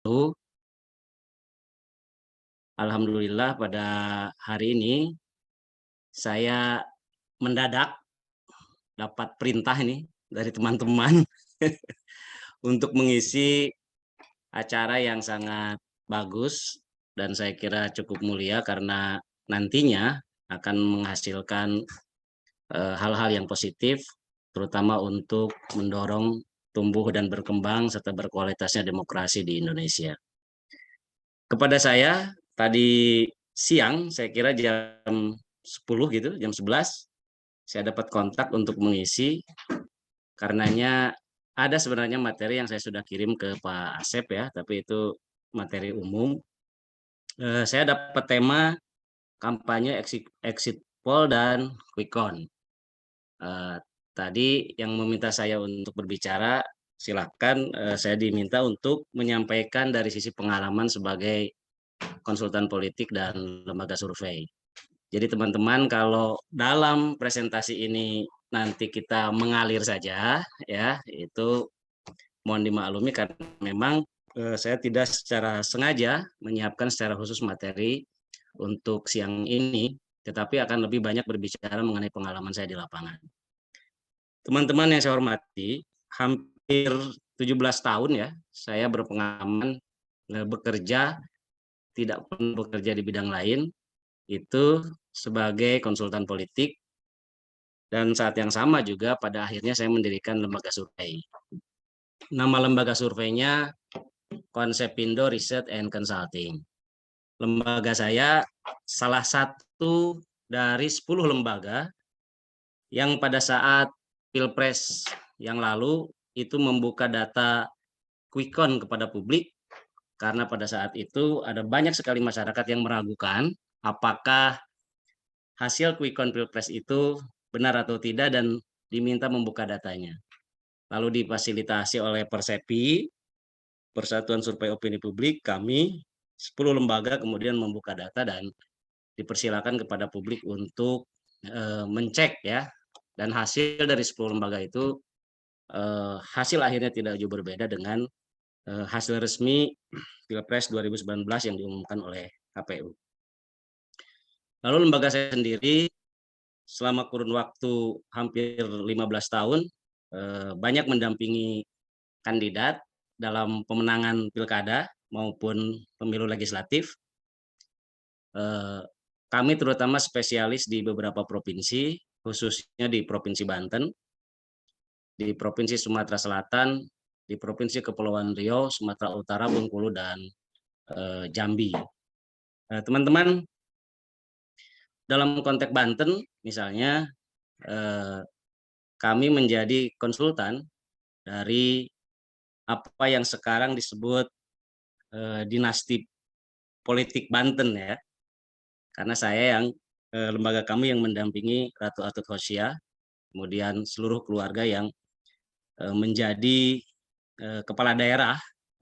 Lalu, alhamdulillah pada hari ini saya mendadak dapat perintah ini dari teman-teman untuk mengisi acara yang sangat bagus dan saya kira cukup mulia karena nantinya akan menghasilkan hal-hal yang positif terutama untuk mendorong tumbuh dan berkembang serta berkualitasnya demokrasi di Indonesia. Kepada saya tadi siang, saya kira jam 10 gitu, jam 11, saya dapat kontak untuk mengisi, karenanya ada sebenarnya materi yang saya sudah kirim ke Pak Asep ya, tapi itu materi umum. Saya dapat tema kampanye exit poll dan quick count. Eh, Tadi yang meminta saya untuk berbicara, silakan. Saya diminta untuk menyampaikan dari sisi pengalaman sebagai konsultan politik dan lembaga survei. Jadi teman-teman kalau dalam presentasi ini nanti kita mengalir saja ya, itu mohon dimaklumi karena memang saya tidak secara sengaja menyiapkan secara khusus materi untuk siang ini, tetapi akan lebih banyak berbicara mengenai pengalaman saya di lapangan. Teman-teman yang saya hormati, hampir 17 tahun ya saya berpengalaman bekerja, tidak pernah bekerja di bidang lain, itu sebagai konsultan politik, dan saat yang sama juga pada akhirnya saya mendirikan lembaga survei. Nama lembaga surveinya Konsepindo Research and Consulting. Lembaga saya salah satu dari 10 lembaga yang pada saat Pilpres yang lalu itu membuka data quick count kepada publik, karena pada saat itu ada banyak sekali masyarakat yang meragukan apakah hasil quick count Pilpres itu benar atau tidak dan diminta membuka datanya. Lalu difasilitasi oleh Persepi, Persatuan Survei Opini Publik, kami 10 lembaga kemudian membuka data dan dipersilakan kepada publik untuk mencek ya. Dan hasil dari 10 lembaga itu hasil akhirnya tidak jauh berbeda dengan hasil resmi Pilpres 2019 yang diumumkan oleh KPU. Lalu lembaga saya sendiri selama kurun waktu hampir 15 tahun banyak mendampingi kandidat dalam pemenangan pilkada maupun pemilu legislatif. Kami terutama spesialis di beberapa provinsi, khususnya di Provinsi Banten, di Provinsi Sumatera Selatan, di Provinsi Kepulauan Riau, Sumatera Utara, Bengkulu, dan Jambi. Teman-teman, dalam konteks Banten misalnya, kami menjadi konsultan dari apa yang sekarang disebut dinasti politik Banten ya, karena saya yang lembaga kami yang mendampingi Ratu Atut Khosia, kemudian seluruh keluarga yang menjadi kepala daerah,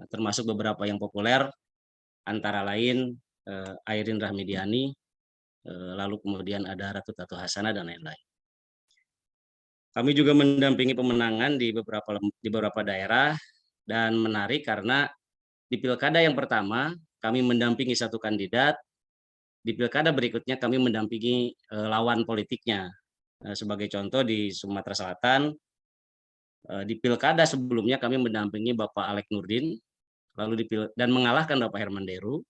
termasuk beberapa yang populer, antara lain Airin Rahmidiani, lalu kemudian ada Ratu Tatu Hasana dan lain-lain. Kami juga mendampingi pemenangan di beberapa daerah, dan menarik karena di pilkada yang pertama kami mendampingi satu kandidat, di pilkada berikutnya kami mendampingi lawan politiknya. Sebagai contoh di Sumatera Selatan, di pilkada sebelumnya kami mendampingi Bapak Alek Nurdin, dan mengalahkan Bapak Herman Deru.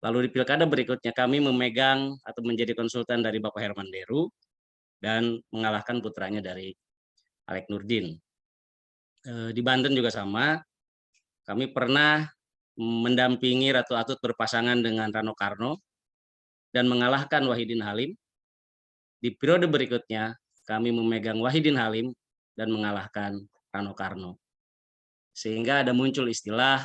Lalu di pilkada berikutnya kami memegang atau menjadi konsultan dari Bapak Herman Deru dan mengalahkan putranya dari Alek Nurdin. Di Banten juga sama, kami pernah mendampingi Ratu Atut berpasangan dengan Rano Karno dan mengalahkan Wahidin Halim. Di periode berikutnya kami memegang Wahidin Halim dan mengalahkan Rano Karno. Sehingga ada muncul istilah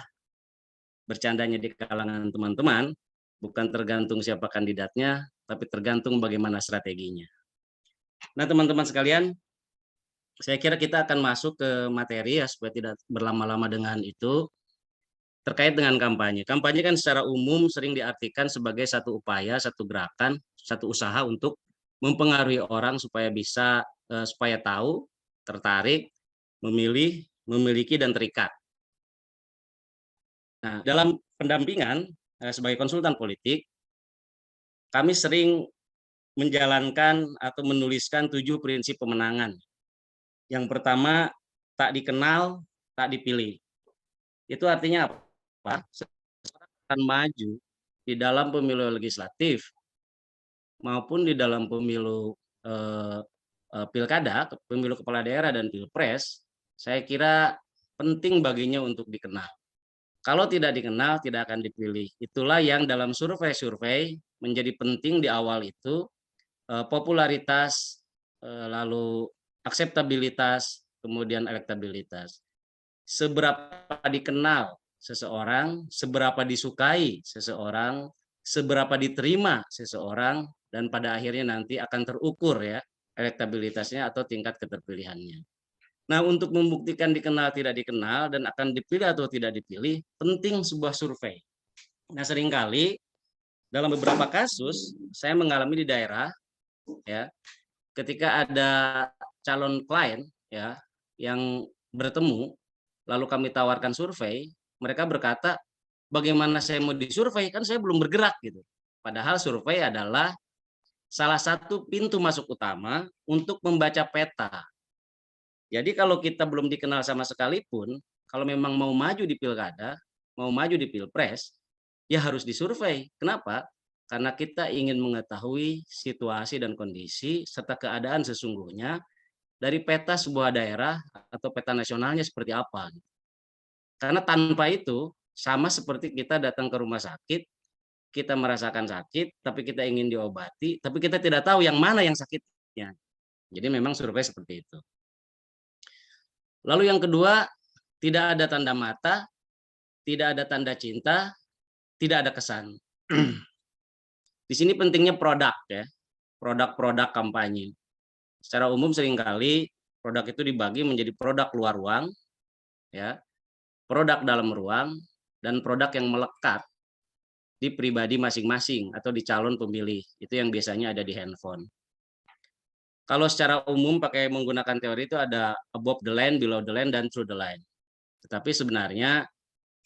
bercandanya di kalangan teman-teman, bukan tergantung siapa kandidatnya, tapi tergantung bagaimana strateginya. Nah teman-teman sekalian, saya kira kita akan masuk ke materi ya, supaya tidak berlama-lama dengan itu. Terkait dengan kampanye. Kampanye kan secara umum sering diartikan sebagai satu upaya, satu gerakan, satu usaha untuk mempengaruhi orang supaya bisa, supaya tahu, tertarik, memilih, memiliki, dan terikat. Nah, dalam pendampingan sebagai konsultan politik, kami sering menjalankan atau menuliskan 7 prinsip pemenangan. Yang pertama, tak dikenal, tak dipilih. Itu artinya apa? Seseorang akan maju di dalam pemilu legislatif maupun di dalam pemilu pilkada, pemilu kepala daerah dan pilpres, saya kira penting baginya untuk dikenal. Kalau tidak dikenal, tidak akan dipilih. Itulah yang dalam survei-survei menjadi penting di awal itu, popularitas, lalu akseptabilitas, kemudian elektabilitas. Seberapa dikenal seseorang, seberapa disukai seseorang, seberapa diterima seseorang, dan pada akhirnya nanti akan terukur ya elektabilitasnya atau tingkat keterpilihannya. Nah, untuk membuktikan dikenal tidak dikenal dan akan dipilih atau tidak dipilih, penting sebuah survei. Nah, seringkali dalam beberapa kasus saya mengalami di daerah ya, ketika ada calon klien ya yang bertemu, lalu kami tawarkan survei, mereka berkata, bagaimana saya mau disurvei, kan saya belum bergerak gitu. Padahal survei adalah salah satu pintu masuk utama untuk membaca peta. Jadi kalau kita belum dikenal sama sekalipun, kalau memang mau maju di pilkada, mau maju di pilpres, ya harus disurvei. Kenapa? Karena kita ingin mengetahui situasi dan kondisi serta keadaan sesungguhnya dari peta sebuah daerah atau peta nasionalnya seperti apa. Karena tanpa itu, sama seperti kita datang ke rumah sakit, kita merasakan sakit, tapi kita ingin diobati, tapi kita tidak tahu yang mana yang sakitnya. Jadi memang survei seperti itu. Lalu yang kedua, tidak ada tanda mata, tidak ada tanda cinta, tidak ada kesan. Di sini pentingnya produk ya, produk-produk kampanye. Secara umum seringkali produk itu dibagi menjadi produk luar ruang, ya, produk dalam ruang, dan produk yang melekat di pribadi masing-masing atau di calon pemilih. Itu yang biasanya ada di handphone. Kalau secara umum pakai menggunakan teori itu ada above the line, below the line, dan through the line. Tetapi sebenarnya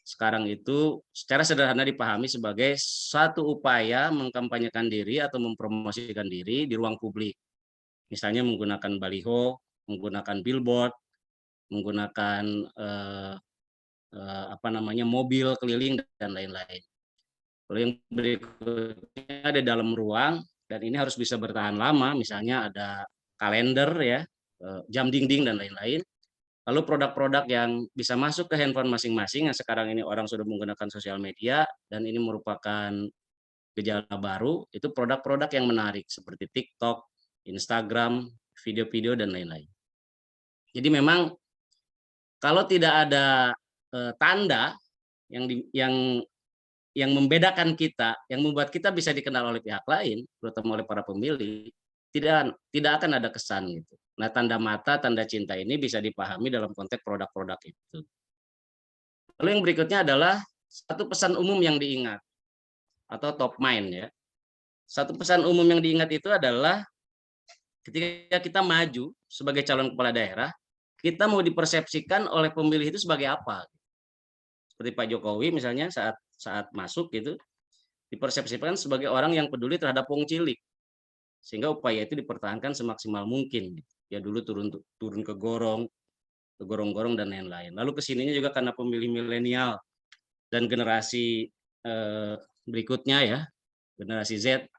sekarang itu secara sederhana dipahami sebagai satu upaya mengkampanyekan diri atau mempromosikan diri di ruang publik. Misalnya menggunakan baliho, menggunakan billboard, menggunakan mobil keliling dan lain-lain. Lalu yang berikutnya ada dalam ruang dan ini harus bisa bertahan lama, misalnya ada kalender ya, jam dinding dan lain-lain. Lalu produk-produk yang bisa masuk ke handphone masing-masing yang sekarang ini orang sudah menggunakan sosial media dan ini merupakan gejala baru, itu produk-produk yang menarik seperti TikTok, Instagram, video-video dan lain-lain. Jadi memang kalau tidak ada tanda yang yang membedakan kita, yang membuat kita bisa dikenal oleh pihak lain, terutama oleh para pemilih, tidak akan ada kesan gitu. Nah, tanda mata, tanda cinta ini bisa dipahami dalam konteks produk-produk itu. Lalu yang berikutnya adalah satu pesan umum yang diingat atau top mind ya. Satu pesan umum yang diingat itu adalah ketika kita maju sebagai calon kepala daerah, kita mau dipersepsikan oleh pemilih itu sebagai apa? Seperti Pak Jokowi misalnya saat masuk gitu, dipersepsikan sebagai orang yang peduli terhadap wong cilik. Sehingga upaya itu dipertahankan semaksimal mungkin. Ya dulu turun ke gorong-gorong dan lain-lain. Lalu kesininya juga karena pemilih milenial dan generasi berikutnya ya, generasi Z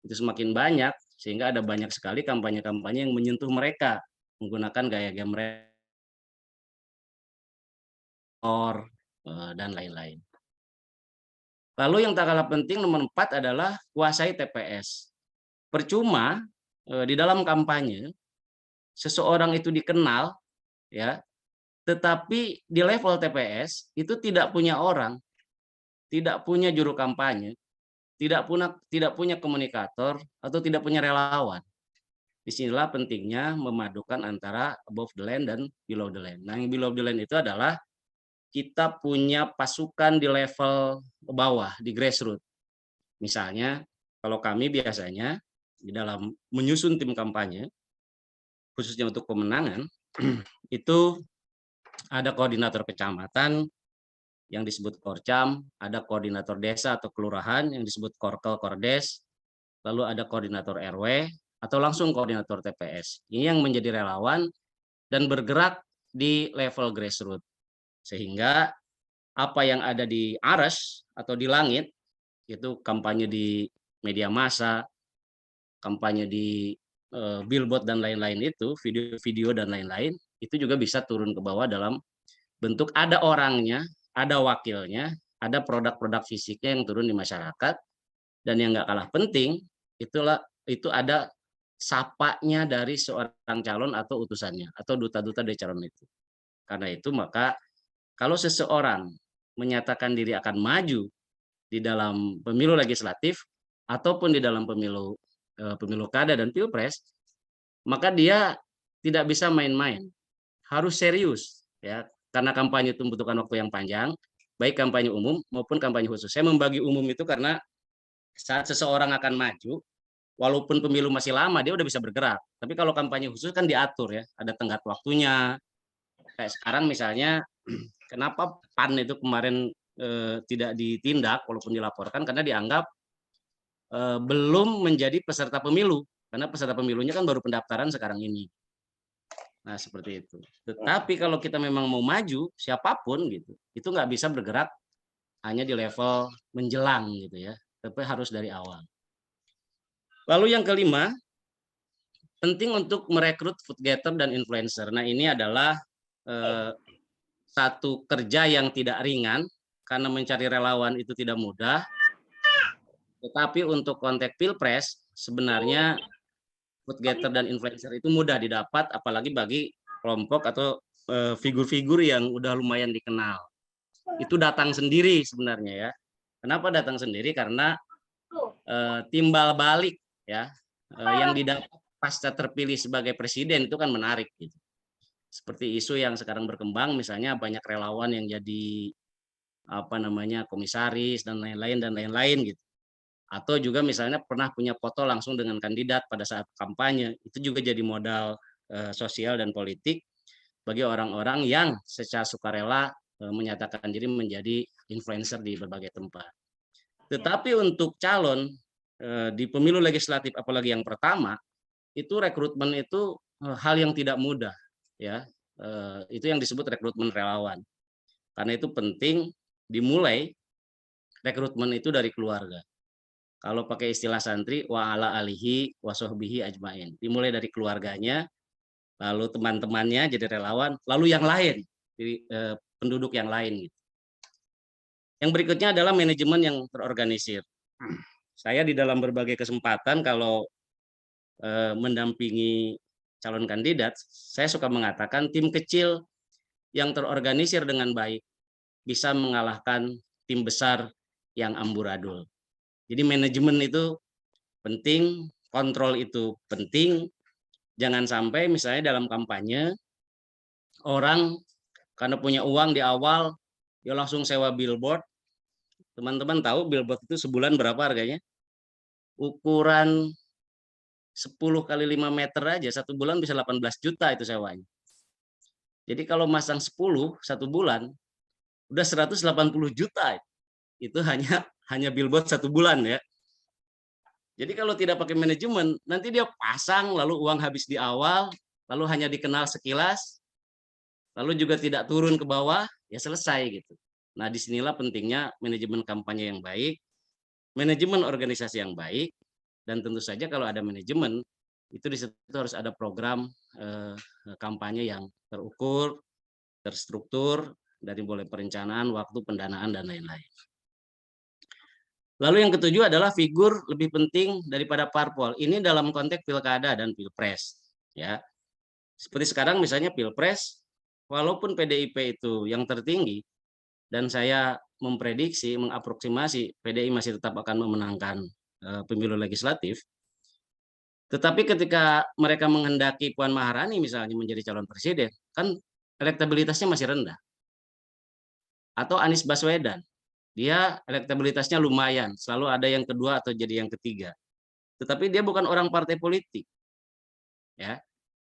itu semakin banyak, sehingga ada banyak sekali kampanye-kampanye yang menyentuh mereka menggunakan gaya-gaya mereka dan lain-lain. Lalu yang tak kalah penting nomor 4 adalah kuasai TPS. Percuma di dalam kampanye seseorang itu dikenal ya, tetapi di level TPS itu tidak punya orang, tidak punya juru kampanye, tidak punya komunikator atau tidak punya relawan. Disinilah pentingnya memadukan antara above the line dan below the line. Nah, yang below the line itu adalah kita punya pasukan di level bawah, di grassroots. Misalnya, kalau kami biasanya di dalam menyusun tim kampanye, khususnya untuk pemenangan, itu ada koordinator kecamatan, yang disebut Korcam, ada koordinator desa atau kelurahan yang disebut Korkel Kordes, lalu ada koordinator RW, atau langsung koordinator TPS. Ini yang menjadi relawan dan bergerak di level grassroots. Sehingga apa yang ada di aras atau di langit, itu kampanye di media massa, kampanye di billboard dan lain-lain itu, video-video dan lain-lain, itu juga bisa turun ke bawah dalam bentuk ada orangnya, ada wakilnya, ada produk-produk fisiknya yang turun di masyarakat, dan yang nggak kalah penting, itu ada sapanya dari seorang calon atau utusannya, atau duta-duta dari calon itu. Karena itu maka kalau seseorang menyatakan diri akan maju di dalam pemilu legislatif ataupun di dalam pemilu kada dan pilpres, maka dia tidak bisa main-main, harus serius ya, karena kampanye itu membutuhkan waktu yang panjang, baik kampanye umum maupun kampanye khusus. Saya membagi umum itu karena saat seseorang akan maju, walaupun pemilu masih lama dia udah bisa bergerak. Tapi kalau kampanye khusus kan diatur ya, ada tenggat waktunya. Kayak sekarang misalnya, kenapa PAN itu kemarin tidak ditindak walaupun dilaporkan karena dianggap belum menjadi peserta pemilu, karena peserta pemilunya kan baru pendaftaran sekarang ini. Nah seperti itu. Tetapi kalau kita memang mau maju, siapapun gitu, itu nggak bisa bergerak hanya di level menjelang gitu ya, tapi harus dari awal. Lalu yang kelima, penting untuk merekrut food getter dan influencer. Nah ini adalah satu kerja yang tidak ringan, karena mencari relawan itu tidak mudah. Tetapi untuk konteks pilpres, sebenarnya food getter dan influencer itu mudah didapat, apalagi bagi kelompok atau figur-figur yang udah lumayan dikenal. Itu datang sendiri sebenarnya ya. Kenapa datang sendiri? Karena timbal balik ya, yang didapat pasca terpilih sebagai presiden itu kan menarik gitu. Seperti isu yang sekarang berkembang, misalnya banyak relawan yang jadi komisaris dan lain-lain gitu. Atau juga misalnya pernah punya foto langsung dengan kandidat pada saat kampanye, itu juga jadi modal sosial dan politik bagi orang-orang yang secara sukarela menyatakan diri menjadi influencer di berbagai tempat. Tetapi untuk calon di pemilu legislatif apalagi yang pertama, itu rekrutmen itu hal yang tidak mudah ya. Itu yang disebut rekrutmen relawan. Karena itu penting dimulai rekrutmen itu dari keluarga. Kalau pakai istilah santri, wa ala alihi wa sahbihi ajmain. Dimulai dari keluarganya, lalu teman-temannya jadi relawan, lalu yang lain, jadi penduduk yang lain. Gitu. Yang berikutnya adalah manajemen yang terorganisir. Saya di dalam berbagai kesempatan kalau mendampingi calon kandidat, saya suka mengatakan tim kecil yang terorganisir dengan baik bisa mengalahkan tim besar yang amburadul. Jadi manajemen itu penting, kontrol itu penting. Jangan sampai misalnya dalam kampanye orang karena punya uang di awal dia langsung sewa billboard. Teman-teman tahu billboard itu sebulan berapa harganya? Ukuran 10 kali 5 meter aja satu bulan bisa 18 juta itu sewanya. Jadi kalau masang 10 satu bulan udah 180 juta. Itu hanya billboard satu bulan ya. Jadi kalau tidak pakai manajemen, nanti dia pasang lalu uang habis di awal, lalu hanya dikenal sekilas, lalu juga tidak turun ke bawah, ya selesai gitu. Nah disinilah pentingnya manajemen kampanye yang baik, manajemen organisasi yang baik, dan tentu saja kalau ada manajemen, itu di situ harus ada program kampanye yang terukur, terstruktur, dari mulai perencanaan, waktu, pendanaan, dan lain-lain. Lalu yang ketujuh adalah figur lebih penting daripada parpol. Ini dalam konteks pilkada dan pilpres. Ya, seperti sekarang misalnya pilpres, walaupun PDIP itu yang tertinggi, dan saya memprediksi, mengaproksimasi PDI masih tetap akan memenangkan pemilu legislatif. Tetapi ketika mereka menghendaki Puan Maharani misalnya menjadi calon presiden, kan elektabilitasnya masih rendah. Atau Anies Baswedan. Dia elektabilitasnya lumayan, selalu ada yang kedua atau jadi yang ketiga. Tetapi dia bukan orang partai politik. Ya.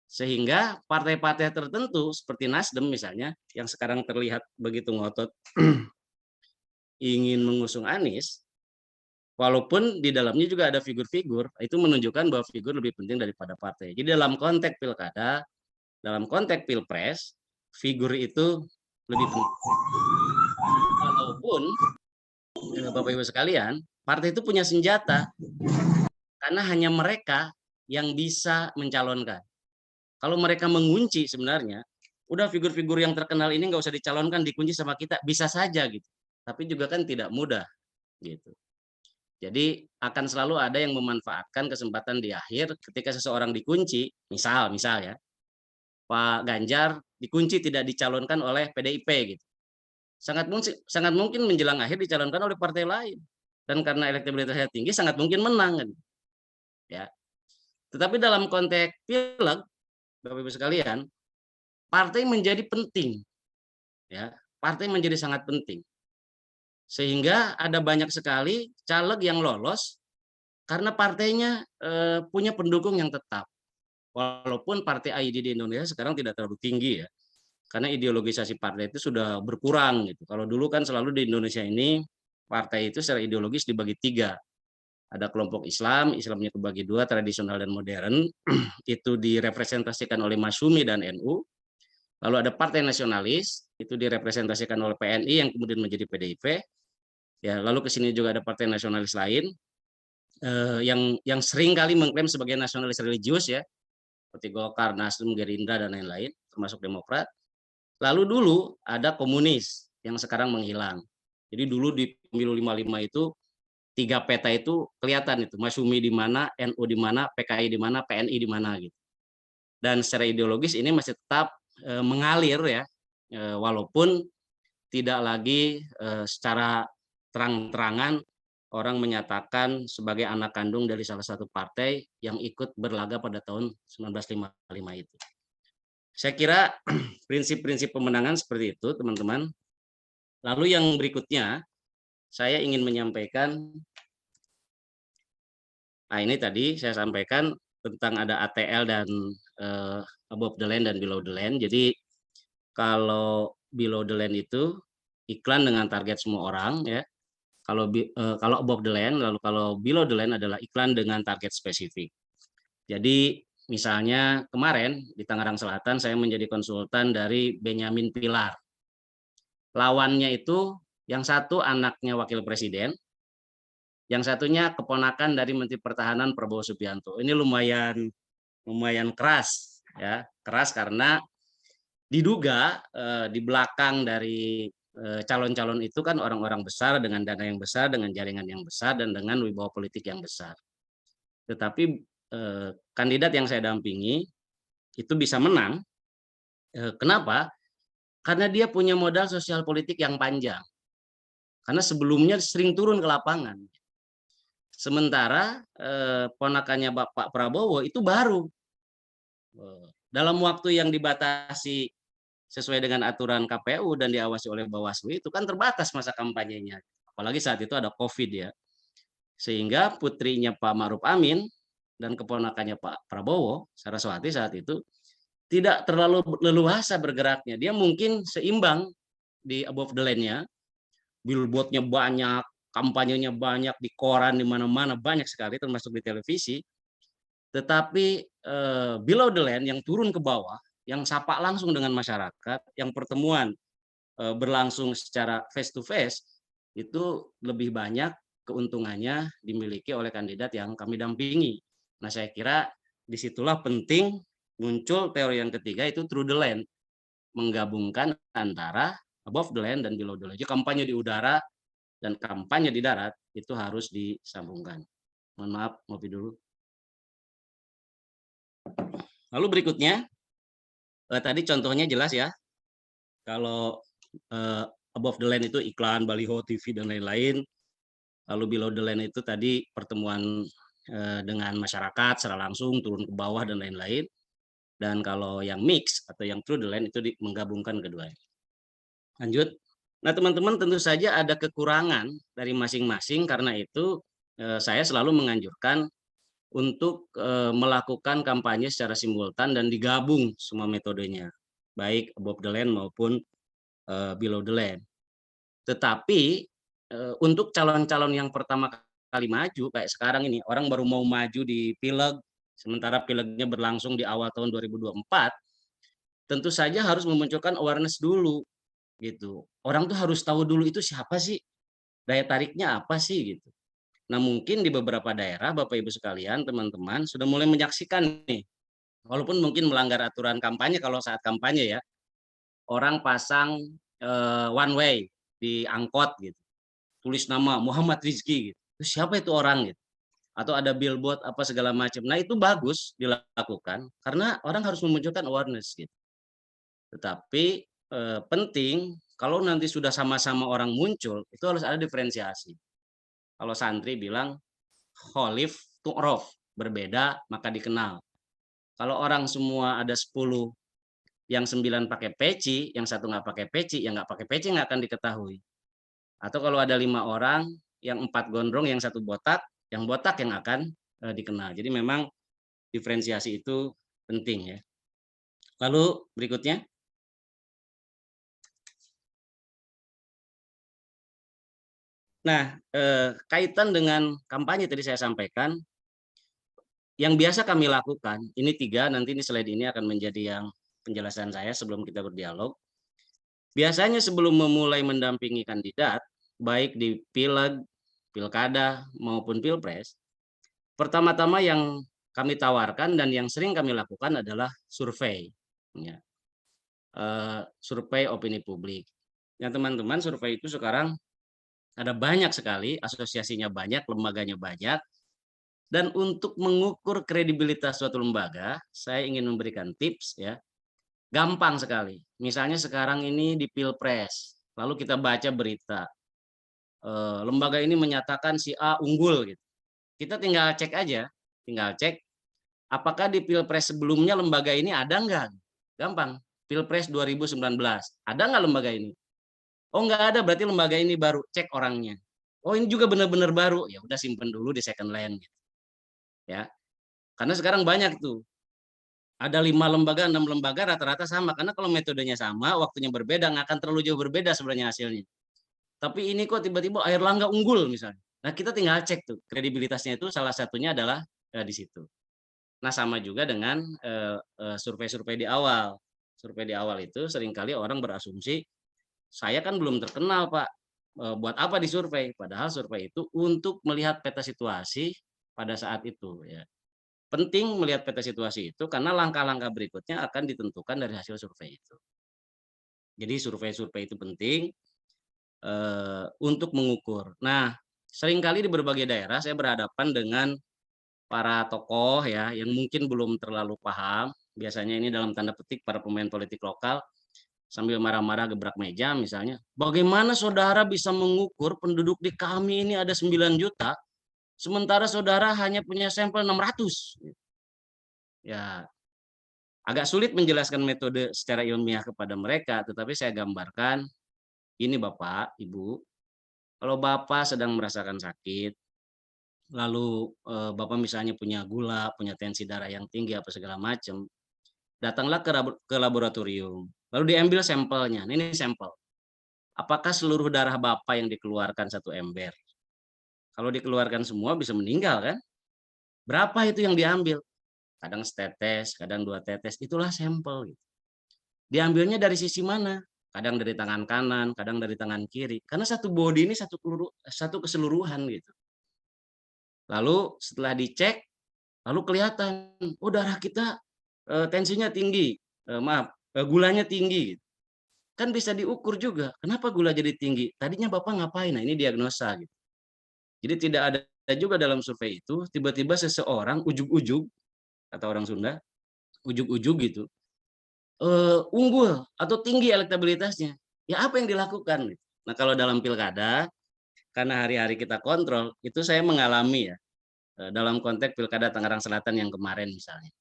Sehingga partai-partai tertentu seperti Nasdem misalnya yang sekarang terlihat begitu ngotot ingin mengusung Anies, walaupun di dalamnya juga ada figur-figur, itu menunjukkan bahwa figur lebih penting daripada partai. Jadi dalam konteks pilkada, dalam konteks pilpres, figur itu lebih penting. Walaupun Bapak Ibu sekalian, partai itu punya senjata karena hanya mereka yang bisa mencalonkan. Kalau mereka mengunci sebenarnya, udah figur-figur yang terkenal ini nggak usah dicalonkan, dikunci sama kita, bisa saja gitu. Tapi juga kan tidak mudah gitu. Jadi akan selalu ada yang memanfaatkan kesempatan di akhir ketika seseorang dikunci, misal ya, Pak Ganjar dikunci tidak dicalonkan oleh PDIP gitu. Sangat mungkin menjelang akhir dicalonkan oleh partai lain. Dan karena elektabilitasnya tinggi sangat mungkin menang kan. Ya. Tetapi dalam konteks pileg, Bapak Ibu sekalian, partai menjadi penting. Ya, partai menjadi sangat penting. Sehingga ada banyak sekali caleg yang lolos karena partainya punya pendukung yang tetap. Walaupun partai ID di Indonesia sekarang tidak terlalu tinggi ya. Karena ideologisasi partai itu sudah berkurang gitu. Kalau dulu kan selalu di Indonesia ini partai itu secara ideologis dibagi tiga. Ada kelompok Islam, Islamnya kebagi dua, tradisional dan modern. Itu direpresentasikan oleh Masyumi dan NU. Lalu ada partai nasionalis, itu direpresentasikan oleh PNI yang kemudian menjadi PDIP. Ya, lalu ke sini juga ada partai nasionalis lain yang sering kali mengklaim sebagai nasionalis religius ya, seperti Golkar, Nasdem, Gerindra dan lain-lain, termasuk Demokrat. Lalu dulu ada komunis yang sekarang menghilang. Jadi dulu di pemilu 55 itu tiga peta itu kelihatan itu, Masyumi di mana, NU di mana, PKI di mana, PNI di mana gitu. Dan secara ideologis ini masih tetap mengalir ya, walaupun tidak lagi secara terang-terangan orang menyatakan sebagai anak kandung dari salah satu partai yang ikut berlaga pada tahun 1955 itu. Saya kira prinsip-prinsip pemenangan seperti itu, teman-teman. Lalu yang berikutnya, saya ingin menyampaikan, nah ini tadi saya sampaikan tentang ada ATL dan above the line dan below the line. Jadi kalau below the line itu iklan dengan target semua orang ya. Kalau above the line, lalu kalau below the line adalah iklan dengan target spesifik. Jadi misalnya kemarin di Tangerang Selatan saya menjadi konsultan dari Benyamin Pilar. Lawannya itu yang satu anaknya wakil presiden, yang satunya keponakan dari Menteri Pertahanan Prabowo Subianto. Ini lumayan keras ya, keras karena diduga di belakang dari calon-calon itu kan orang-orang besar dengan dana yang besar, dengan jaringan yang besar, dan dengan wibawa politik yang besar. Tetapi kandidat yang saya dampingi itu bisa menang. Kenapa? Karena dia punya modal sosial politik yang panjang. Karena sebelumnya sering turun ke lapangan. Sementara ponakannya Bapak Prabowo itu baru. Dalam waktu yang dibatasi sesuai dengan aturan KPU dan diawasi oleh Bawaslu itu kan terbatas masa kampanyenya. Apalagi saat itu ada COVID ya. Sehingga putrinya Pak Ma'ruf Amin dan keponakannya Pak Prabowo, Saraswati saat itu, tidak terlalu leluasa bergeraknya. Dia mungkin seimbang di above the line-nya, billboard-nya banyak, kampanyenya banyak, di koran, di mana-mana, banyak sekali, termasuk di televisi. Tetapi below the line yang turun ke bawah, yang sapa langsung dengan masyarakat, yang pertemuan berlangsung secara face to face, itu lebih banyak keuntungannya dimiliki oleh kandidat yang kami dampingi. Nah, saya kira disitulah penting muncul teori yang ketiga, itu through the land, menggabungkan antara above the land dan below the land. Jadi kampanye di udara dan kampanye di darat itu harus disambungkan. Mohon maaf, ngopi dulu. Lalu berikutnya, tadi contohnya jelas ya, kalau above the line itu iklan, baliho, TV, dan lain-lain. Lalu below the line itu tadi pertemuan dengan masyarakat secara langsung, turun ke bawah, dan lain-lain. Dan kalau yang mix atau yang through the line itu menggabungkan keduanya. Lanjut. Nah, teman-teman, tentu saja ada kekurangan dari masing-masing, karena itu saya selalu menganjurkan untuk melakukan kampanye secara simultan dan digabung semua metodenya, baik above the line maupun below the line. Tetapi untuk calon-calon yang pertama kali maju kayak sekarang ini, orang baru mau maju di pileg, sementara pilegnya berlangsung di awal tahun 2024, tentu saja harus memunculkan awareness dulu gitu. Orang tuh harus tahu dulu itu siapa sih, daya tariknya apa sih gitu. Nah, mungkin di beberapa daerah Bapak Ibu sekalian, teman-teman sudah mulai menyaksikan nih, walaupun mungkin melanggar aturan kampanye kalau saat kampanye ya, orang pasang one way di angkot gitu, tulis nama Muhammad Rizky gitu. Terus siapa itu orang gitu? Atau ada billboard apa segala macam. Nah, itu bagus dilakukan karena orang harus memunculkan awareness gitu. Tetapi penting kalau nanti sudah sama-sama orang muncul, itu harus ada diferensiasi. Kalau santri bilang kholif tu'rof, berbeda maka dikenal. Kalau orang semua ada 10, yang 9 pakai peci, yang satu nggak pakai peci, yang nggak pakai peci nggak akan diketahui. Atau kalau ada 5 orang, yang 4 gondrong, yang satu botak, yang botak yang akan dikenal. Jadi memang diferensiasi itu penting ya. Lalu berikutnya, nah kaitan dengan kampanye tadi saya sampaikan, yang biasa kami lakukan, ini 3, nanti ini slide ini akan menjadi yang penjelasan saya sebelum kita berdialog. Biasanya sebelum memulai mendampingi kandidat, baik di pileg, pilkada, maupun pilpres, pertama-tama yang kami tawarkan dan yang sering kami lakukan adalah survei. Ya. Survei opini publik. Ya teman-teman, survei itu sekarang ada banyak sekali, asosiasinya banyak, lembaganya banyak. Dan untuk mengukur kredibilitas suatu lembaga, saya ingin memberikan tips ya. Gampang sekali. Misalnya sekarang ini di Pilpres, lalu kita baca berita, lembaga ini menyatakan si A unggul gitu. Kita tinggal cek aja, tinggal cek apakah di Pilpres sebelumnya lembaga ini ada enggak? Gampang. Pilpres 2019, ada nggak lembaga ini? Oh nggak ada, berarti lembaga ini baru. Cek orangnya. Oh ini juga benar-benar baru. Ya udah simpen dulu di second land gitu. Ya. Karena sekarang banyak tuh. Ada 5 lembaga, 6 lembaga rata-rata sama. Karena kalau metodenya sama, waktunya berbeda, nggak akan terlalu jauh berbeda sebenarnya hasilnya. Tapi ini kok tiba-tiba Airlangga unggul misalnya. Nah kita tinggal cek tuh kredibilitasnya, itu salah satunya adalah di situ. Nah sama juga dengan survei-survei di awal. Survei di awal itu seringkali orang berasumsi saya kan belum terkenal Pak, buat apa disurvei? Padahal survei itu untuk melihat peta situasi pada saat itu ya. Penting melihat peta situasi itu karena langkah-langkah berikutnya akan ditentukan dari hasil survei itu. Jadi survei-survei itu penting untuk mengukur. Nah, seringkali di berbagai daerah saya berhadapan dengan para tokoh ya yang mungkin belum terlalu paham. Biasanya ini dalam tanda petik para pemain politik lokal sambil marah-marah gebrak meja misalnya. Bagaimana saudara bisa mengukur penduduk di kami ini ada 9 juta, sementara saudara hanya punya sampel 600? Ya, agak sulit menjelaskan metode secara ilmiah kepada mereka, tetapi saya gambarkan, ini Bapak, Ibu, kalau Bapak sedang merasakan sakit, lalu Bapak misalnya punya gula, punya tensi darah yang tinggi, apa segala macam, datanglah ke laboratorium, lalu diambil sampelnya. Ini sampel. Apakah seluruh darah Bapak yang dikeluarkan satu ember? Kalau dikeluarkan semua bisa meninggal kan? Berapa itu yang diambil? Kadang setetes, kadang 2 tetes, itulah sampel. Gitu. Diambilnya dari sisi mana? Kadang dari tangan kanan, kadang dari tangan kiri. Karena satu body ini satu keseluruhan gitu. Lalu setelah dicek, lalu kelihatan, oh darah kita tensinya tinggi, gulanya tinggi. Kan bisa diukur juga. Kenapa gula jadi tinggi? Tadinya Bapak ngapain? Nah ini diagnosa gitu. Jadi tidak ada juga dalam survei itu tiba-tiba seseorang ujug-ujug, kata orang Sunda, ujug-ujug gitu, unggul atau tinggi elektabilitasnya. Ya apa yang dilakukan? Nah kalau dalam pilkada, karena hari-hari kita kontrol, itu saya mengalami ya, dalam konteks pilkada Tangerang Selatan yang kemarin misalnya.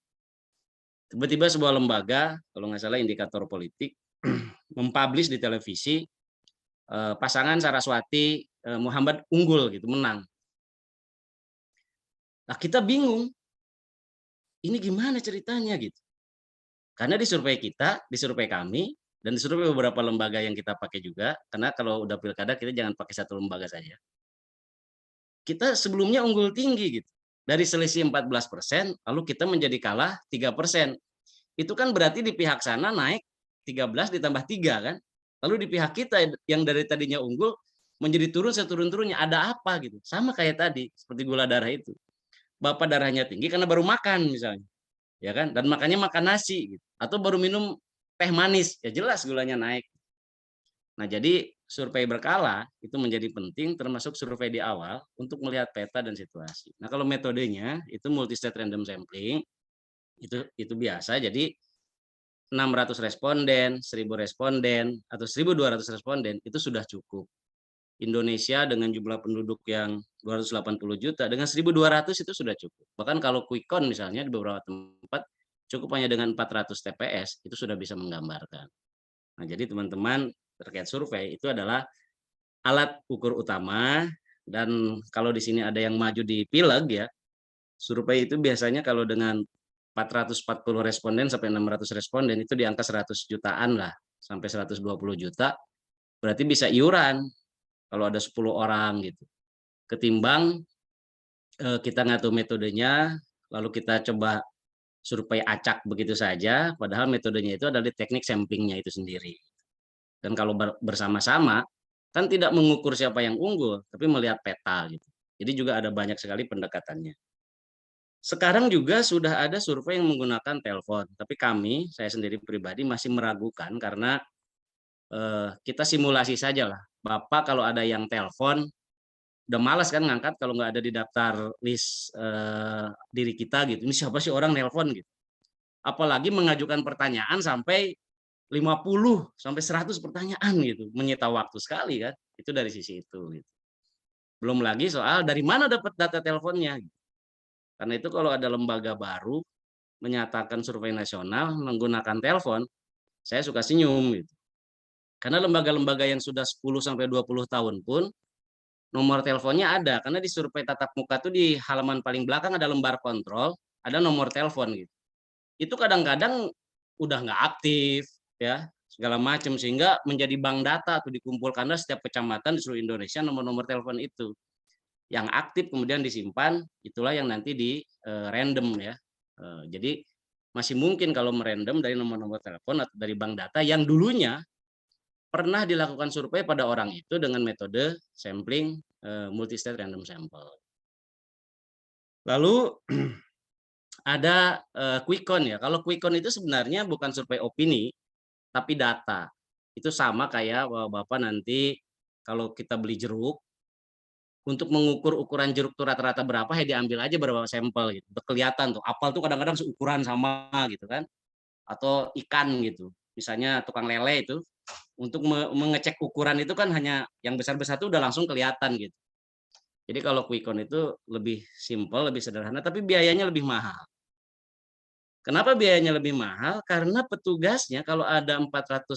Tiba-tiba sebuah lembaga, kalau nggak salah indikator politik, mempublish di televisi pasangan Saraswati Muhammad unggul gitu, menang. Nah kita bingung, ini gimana ceritanya gitu. Karena di survei kita, di survei kami, Dan di survei beberapa lembaga yang kita pakai juga, karena kalau udah pilkada kita jangan pakai satu lembaga saja. Kita sebelumnya unggul tinggi gitu. Dari selisih 14%, lalu kita menjadi kalah 3%. Itu kan berarti di pihak sana naik 13 ditambah 3 kan. Lalu di pihak kita yang dari tadinya unggul menjadi turun seturun-turunnya. Ada apa gitu. Sama kayak tadi, seperti gula darah itu. Bapak darahnya tinggi karena baru makan misalnya. Ya kan? Dan makannya makan nasi gitu. Atau baru minum teh manis, ya jelas gulanya naik. Nah, jadi survei berkala itu menjadi penting termasuk survei di awal untuk melihat peta dan situasi. Nah, kalau metodenya itu multi-state random sampling itu biasa. Jadi 600 responden, 1000 responden atau 1200 responden itu sudah cukup. Indonesia dengan jumlah penduduk yang 280 juta dengan 1200 itu sudah cukup. Bahkan kalau quick count misalnya di beberapa tempat cukup hanya dengan 400 TPS itu sudah bisa menggambarkan. Nah, jadi teman-teman terkait survei itu adalah alat ukur utama, dan kalau di sini ada yang maju di pileg ya, survei itu biasanya kalau dengan 440 responden sampai 600 responden itu di angka 100 jutaan lah, sampai 120 juta, berarti bisa iuran kalau ada 10 orang gitu. Ketimbang kita nggak tahu metodenya, lalu kita coba survei acak begitu saja, padahal metodenya itu adalah teknik samplingnya itu sendiri. Dan kalau bersama-sama, kan tidak mengukur siapa yang unggul, tapi melihat peta gitu. Jadi juga ada banyak sekali pendekatannya. Sekarang juga sudah ada survei yang menggunakan telepon, tapi saya sendiri pribadi masih meragukan karena kita simulasi saja lah. Bapak kalau ada yang telepon, udah malas kan ngangkat kalau nggak ada di daftar list diri kita gitu. Ini siapa sih orang nelpon gitu. Apalagi mengajukan pertanyaan sampai 50 sampai 100 pertanyaan gitu, menyita waktu sekali kan. Itu dari sisi itu gitu. Belum lagi soal dari mana dapat data teleponnya. Karena itu kalau ada lembaga baru menyatakan survei nasional menggunakan telepon, saya suka senyum gitu. Karena lembaga-lembaga yang sudah 10 sampai 20 tahun pun nomor teleponnya ada, karena di survei tatap muka tuh di halaman paling belakang ada lembar kontrol, ada nomor telepon gitu. Itu kadang-kadang udah nggak aktif ya, segala macam, sehingga menjadi bank data atau dikumpulkan setiap kecamatan di seluruh Indonesia nomor-nomor telepon itu. Yang aktif kemudian disimpan, itulah yang nanti di random ya. Jadi masih mungkin kalau merandom dari nomor-nomor telepon atau dari bank data yang dulunya pernah dilakukan survei pada orang itu dengan metode sampling multi-state random sample. Lalu ada quick count ya. Kalau quick count itu sebenarnya bukan survei opini, tapi data. Itu sama kayak Bapak nanti kalau kita beli jeruk, untuk mengukur ukuran jeruk tuh rata-rata berapa, ya diambil aja beberapa sampel gitu. Udah kelihatan tuh. Apel tuh kadang-kadang seukuran sama gitu kan. Atau ikan gitu. Misalnya tukang lele itu untuk mengecek ukuran itu kan hanya yang besar-besar itu udah langsung kelihatan gitu. Jadi kalau quick count itu lebih simpel, lebih sederhana, tapi biayanya lebih mahal. Kenapa biayanya lebih mahal? Karena petugasnya kalau ada 400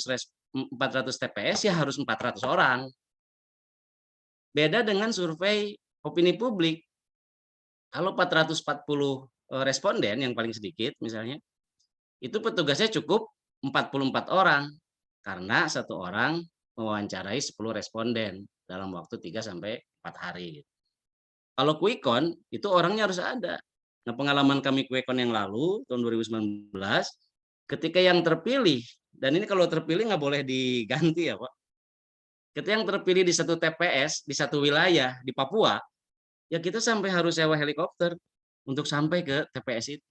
TPS ya harus 400 orang. Beda dengan survei opini publik. Kalau 440 responden yang paling sedikit misalnya, itu petugasnya cukup 44 orang karena satu orang mewawancarai 10 responden dalam waktu 3 sampai 4 hari. Kalau quick count itu orangnya harus ada. Nah, pengalaman kami quick count yang lalu tahun 2019, ketika yang terpilih, dan ini kalau terpilih nggak boleh diganti ya Pak. Ketika yang terpilih di satu TPS di satu wilayah di Papua, ya kita sampai harus sewa helikopter untuk sampai ke TPS itu.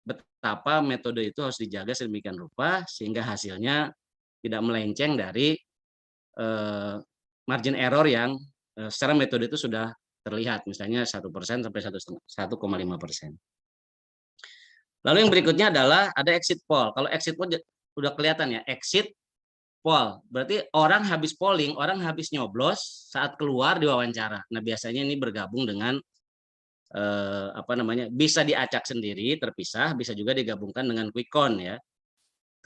Betapa metode itu harus dijaga sedemikian rupa sehingga hasilnya tidak melenceng dari margin error yang secara metode itu sudah terlihat, misalnya 1% sampai 1,5%. Lalu yang berikutnya adalah ada exit poll. Kalau exit poll udah kelihatan ya, exit poll berarti orang habis polling, orang habis nyoblos saat keluar diwawancara. Nah biasanya ini bergabung dengan bisa diacak sendiri terpisah, bisa juga digabungkan dengan quick count ya.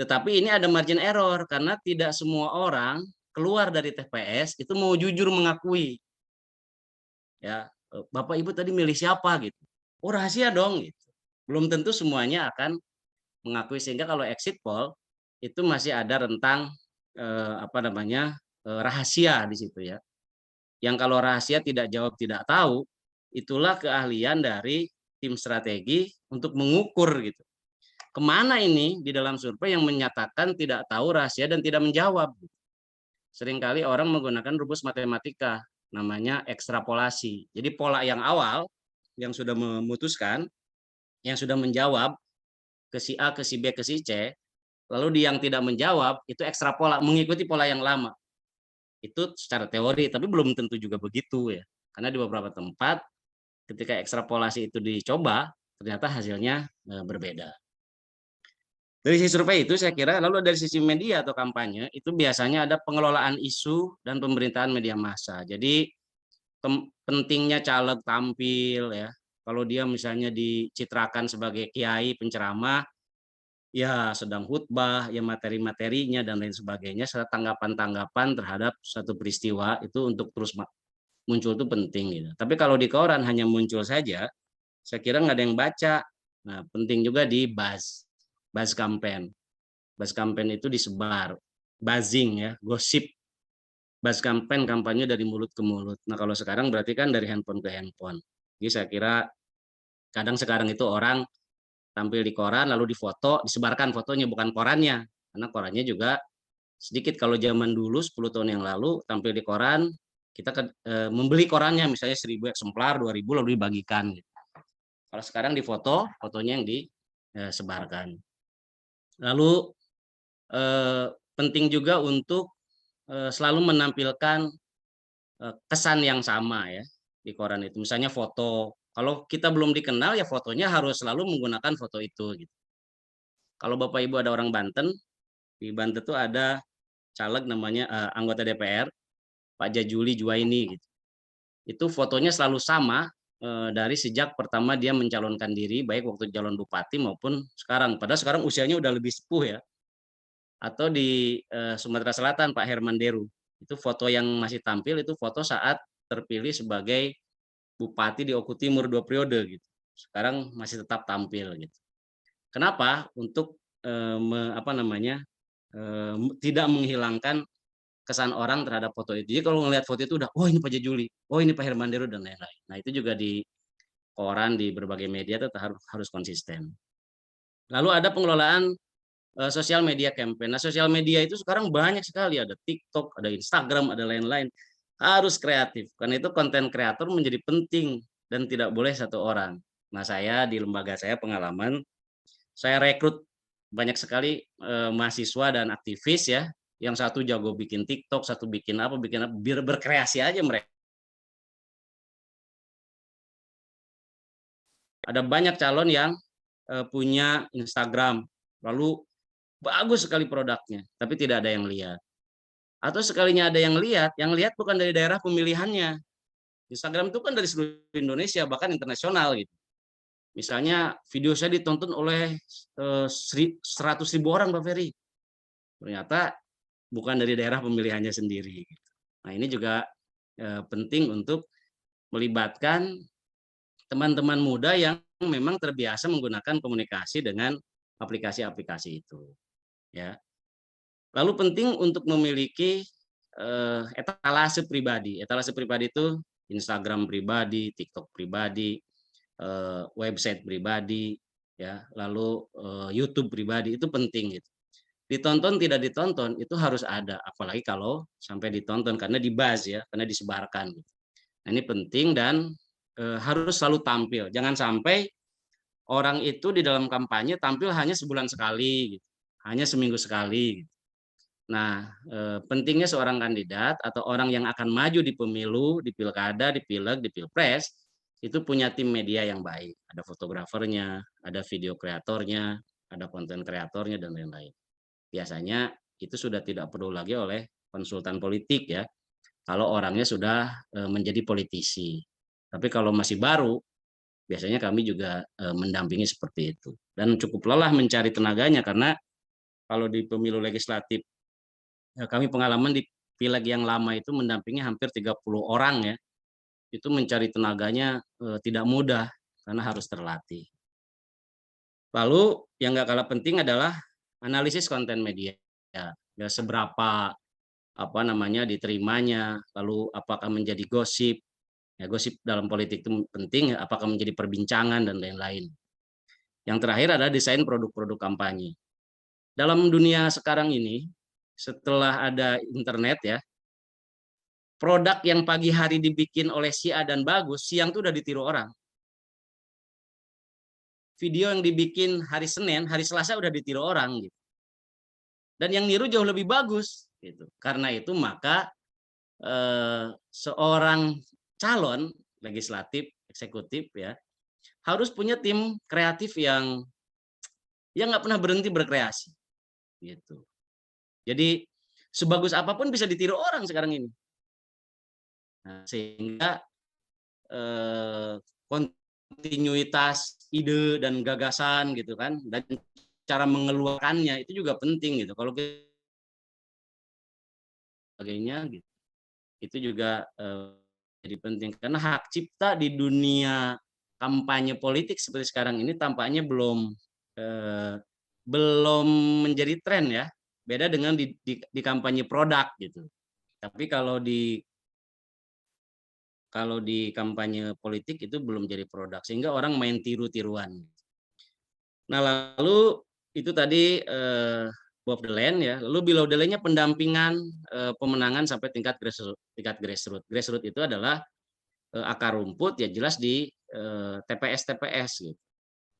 Tetapi ini ada margin error karena tidak semua orang keluar dari TPS itu mau jujur mengakui. Ya, Bapak Ibu tadi milih siapa gitu. Oh, rahasia dong gitu. Belum tentu semuanya akan mengakui, sehingga kalau exit poll itu masih ada rentang rahasia di situ ya. Yang kalau rahasia tidak jawab tidak tahu, itulah keahlian dari tim strategi untuk mengukur gitu. Kemana ini di dalam survei yang menyatakan tidak tahu rahasia dan tidak menjawab. Seringkali orang menggunakan rumus matematika, namanya ekstrapolasi. Jadi pola yang awal, yang sudah memutuskan, yang sudah menjawab, ke si A, ke si B, ke si C, lalu di yang tidak menjawab, itu ekstrapola, mengikuti pola yang lama. Itu secara teori, tapi belum tentu juga begitu ya. Karena di beberapa tempat, ketika ekstrapolasi itu dicoba, ternyata hasilnya berbeda. Dari sisi survei itu saya kira, lalu dari sisi media atau kampanye, itu biasanya ada pengelolaan isu dan pemberitaan media massa. Jadi pentingnya caleg tampil ya, kalau dia misalnya dicitrakan sebagai kiai penceramah, ya sedang khutbah, ya materi-materinya dan lain sebagainya, serta tanggapan-tanggapan terhadap satu peristiwa itu untuk terus muncul itu penting gitu. Tapi kalau di koran hanya muncul saja, saya kira nggak ada yang baca. Nah, penting juga di buzz campaign. Buzz campaign itu disebar, buzzing ya, gosip. Buzz campaign kampanye dari mulut ke mulut. Nah, kalau sekarang berarti kan dari handphone ke handphone. Jadi saya kira kadang sekarang itu orang tampil di koran lalu difoto, disebarkan fotonya bukan korannya. Karena korannya juga sedikit, kalau zaman dulu 10 tahun yang lalu tampil di koran, kita membeli korannya misalnya 1000 eksemplar, 2000 lalu dibagikan gitu. Kalau sekarang difoto, fotonya yang disebarkan. Lalu penting juga untuk selalu menampilkan kesan yang sama ya di koran itu. Misalnya foto, kalau kita belum dikenal ya fotonya harus selalu menggunakan foto itu gitu. Kalau Bapak Ibu ada orang Banten, di Banten itu ada caleg namanya anggota DPR Pak Jajuli Juwaini gitu. Itu fotonya selalu sama dari sejak pertama dia mencalonkan diri, baik waktu calon bupati maupun sekarang. Padahal sekarang usianya udah lebih sepuh ya. Atau di Sumatera Selatan Pak Herman Deru. Itu foto yang masih tampil itu foto saat terpilih sebagai bupati di Oku Timur 2 periode gitu. Sekarang masih tetap tampil gitu. Kenapa? Untuk tidak menghilangkan kesan orang terhadap foto itu. Jadi kalau ngelihat foto itu udah, oh ini Pak Jajuli, oh ini Pak Herman Deru dan lain-lain. Nah itu juga di koran, di berbagai media itu harus konsisten. Lalu ada pengelolaan sosial media campaign. Nah sosial media itu sekarang banyak sekali, ada TikTok, ada Instagram, ada lain-lain. Harus kreatif, karena itu konten kreator menjadi penting dan tidak boleh satu orang. Nah saya di lembaga saya pengalaman, saya rekrut banyak sekali mahasiswa dan aktivis ya, yang satu jago bikin TikTok, satu bikin apa, biar berkreasi aja mereka. Ada banyak calon yang punya Instagram, lalu bagus sekali produknya, tapi tidak ada yang lihat. Atau sekalinya ada yang lihat bukan dari daerah pemilihannya. Instagram itu kan dari seluruh Indonesia, bahkan internasional gitu. Misalnya video saya ditonton oleh 100.000 orang, Pak Ferry. Ternyata bukan dari daerah pemilihannya sendiri. Nah ini juga penting untuk melibatkan teman-teman muda yang memang terbiasa menggunakan komunikasi dengan aplikasi-aplikasi itu. Ya. Lalu penting untuk memiliki etalase pribadi. Etalase pribadi itu Instagram pribadi, TikTok pribadi, website pribadi, ya, lalu YouTube pribadi itu penting gitu. Ditonton tidak ditonton itu harus ada, apalagi kalau sampai ditonton karena dibahas ya, karena disebarkan. Nah, ini penting dan harus selalu tampil. Jangan sampai orang itu di dalam kampanye tampil hanya sebulan sekali, gitu. Hanya seminggu sekali. Gitu. Nah, pentingnya seorang kandidat atau orang yang akan maju di pemilu, di pilkada, di pileg, di pilpres, itu punya tim media yang baik. Ada fotografernya, ada video kreatornya, ada konten kreatornya, dan lain-lain. Biasanya itu sudah tidak perlu lagi oleh konsultan politik ya, kalau orangnya sudah menjadi politisi. Tapi kalau masih baru, biasanya kami juga mendampingi seperti itu. Dan cukup lelah mencari tenaganya, karena kalau di pemilu legislatif, kami pengalaman di pileg yang lama itu mendampingi hampir 30 orang ya. Itu mencari tenaganya tidak mudah karena harus terlatih. Lalu yang nggak kalah penting adalah analisis konten media. Ya, seberapa diterimanya, lalu apakah menjadi gosip. Ya, gosip dalam politik itu penting, apakah menjadi perbincangan dan lain-lain. Yang terakhir adalah desain produk-produk kampanye. Dalam dunia sekarang ini, setelah ada internet ya, produk yang pagi hari dibikin oleh si A dan bagus, siang itu udah ditiru orang. Video yang dibikin hari Senin, hari Selasa udah ditiru orang gitu. Dan yang niru jauh lebih bagus gitu. Karena itu maka seorang calon legislatif, eksekutif ya, harus punya tim kreatif yang nggak pernah berhenti berkreasi gitu. Jadi sebagus apapun bisa ditiru orang sekarang ini. Nah, sehingga kontinuitas ide dan gagasan gitu kan, dan cara mengeluarkannya itu juga penting gitu. Kalau sebagainya gitu, itu juga jadi penting karena hak cipta di dunia kampanye politik seperti sekarang ini tampaknya belum menjadi tren ya. Beda dengan di kampanye produk gitu. Tapi kalau di kampanye politik itu belum jadi produk sehingga orang main tiru-tiruan. Nah, lalu itu tadi above the line ya. Lalu below the line-nya pendampingan pemenangan sampai tingkat grassroots. Grassroots itu adalah akar rumput ya jelas di TPS gitu.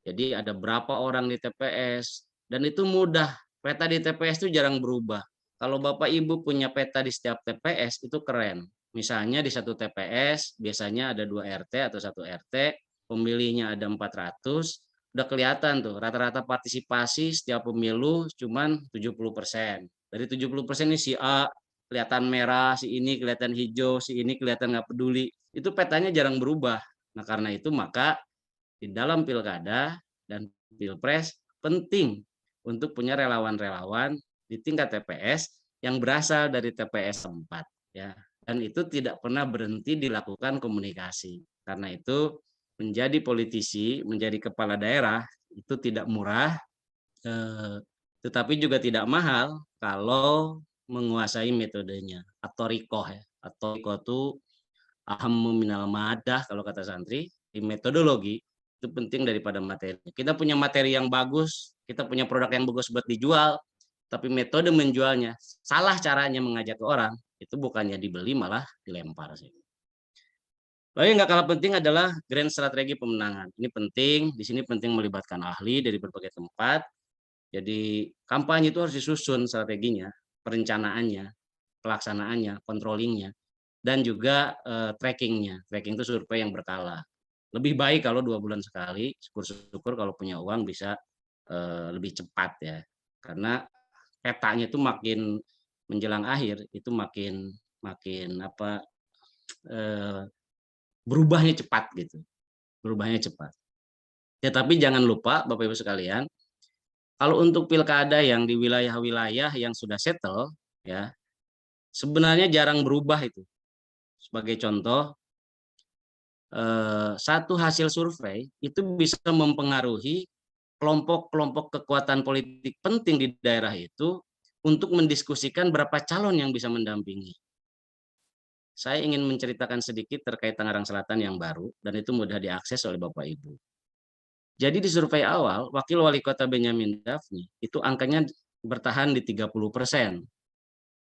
Jadi ada berapa orang di TPS dan itu mudah. Peta di TPS itu jarang berubah. Kalau Bapak Ibu punya peta di setiap TPS itu keren. Misalnya di satu TPS biasanya ada 2 RT atau 1 RT, pemilihnya ada 400, udah kelihatan tuh rata-rata partisipasi setiap pemilu cuman 70%. Dari 70% ini si A kelihatan merah, si ini kelihatan hijau, si ini kelihatan nggak peduli. Itu petanya jarang berubah. Nah, karena itu maka di dalam pilkada dan pilpres penting untuk punya relawan-relawan di tingkat TPS yang berasal dari TPS 4 ya. Dan itu tidak pernah berhenti dilakukan komunikasi. Karena itu menjadi politisi, menjadi kepala daerah itu tidak murah, tetapi juga tidak mahal kalau menguasai metodenya atau rikoh ya. Atau rikoh itu aham minal madah kalau kata santri, di metodologi itu penting daripada materi. Kita punya materi yang bagus, kita punya produk yang bagus buat dijual, tapi metode menjualnya salah caranya mengajak ke orang, itu bukannya dibeli malah dilempar sih. Lalu yang nggak kalah penting adalah grand strategi pemenangan. Ini penting, di sini penting melibatkan ahli dari berbagai tempat. Jadi kampanye itu harus disusun strateginya, perencanaannya, pelaksanaannya, controllingnya, dan juga trackingnya. Tracking itu survei yang berkala. Lebih baik kalau 2 bulan sekali, syukur-syukur kalau punya uang bisa lebih cepat ya. Karena petanya itu makin menjelang akhir itu makin berubahnya cepat gitu. Berubahnya cepat. Ya, tapi jangan lupa Bapak Ibu sekalian, kalau untuk pilkada yang di wilayah-wilayah yang sudah settle ya, sebenarnya jarang berubah itu. Sebagai contoh, satu hasil survei itu bisa mempengaruhi kelompok-kelompok kekuatan politik penting di daerah itu untuk mendiskusikan berapa calon yang bisa mendampingi. Saya ingin menceritakan sedikit terkait Tangerang Selatan yang baru dan itu mudah diakses oleh Bapak Ibu. Jadi di survei awal, Wakil Wali Kota Benyamin Daphni itu angkanya bertahan di 30%.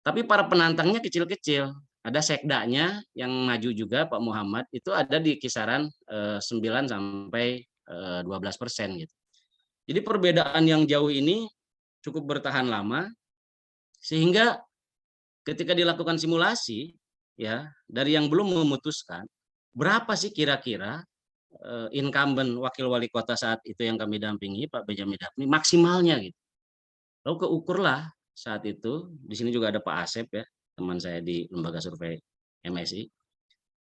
Tapi para penantangnya kecil-kecil. Ada sekdanya yang maju juga Pak Muhammad itu ada di kisaran 9 sampai 12% gitu. Jadi perbedaan yang jauh ini cukup bertahan lama sehingga ketika dilakukan simulasi ya dari yang belum memutuskan berapa sih kira-kira incumbent wakil wali kota saat itu yang kami dampingi Pak Benjamin Daphni maksimalnya gitu. Lalu keukurlah saat itu, di sini juga ada Pak Asep ya, teman saya di lembaga survei MSI,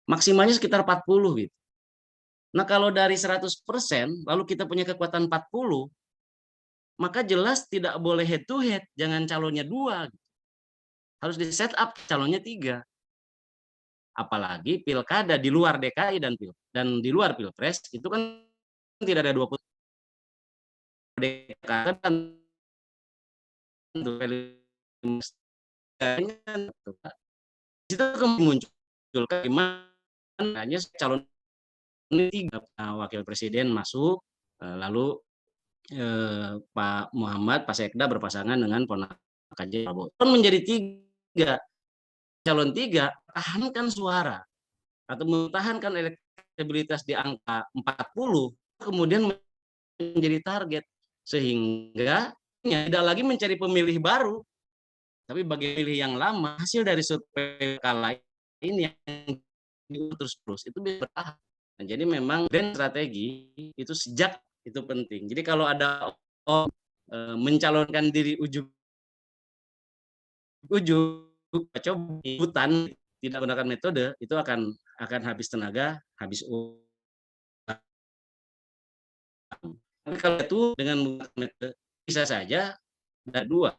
maksimalnya sekitar 40 gitu. Nah kalau dari 100%, lalu kita punya kekuatan 40, maka jelas tidak boleh head to head, jangan calonnya 2. Harus di set up calonnya 3. Apalagi pilkada di luar DKI dan di luar pilpres, itu kan tidak ada 20 DKI Itu muncul gimana calon ini 3 wakil presiden masuk, lalu Pak Muhammad, Pak Sekda berpasangan dengan ponakannya Prabowo. Menjadi 3, calon 3, tahankan suara atau mempertahankan elektabilitas di angka 40, kemudian menjadi target. Sehingga tidak lagi mencari pemilih baru, tapi bagi pemilih yang lama, hasil dari survei kala ini yang terus itu bisa bertahan. Nah, jadi memang brand strategi itu sejak itu penting. Jadi kalau ada orang mencalonkan diri ujug-ujug coba hutan tidak menggunakan metode, itu akan habis tenaga, habis uang. Tapi kalau itu dengan menggunakan metode bisa saja ada 2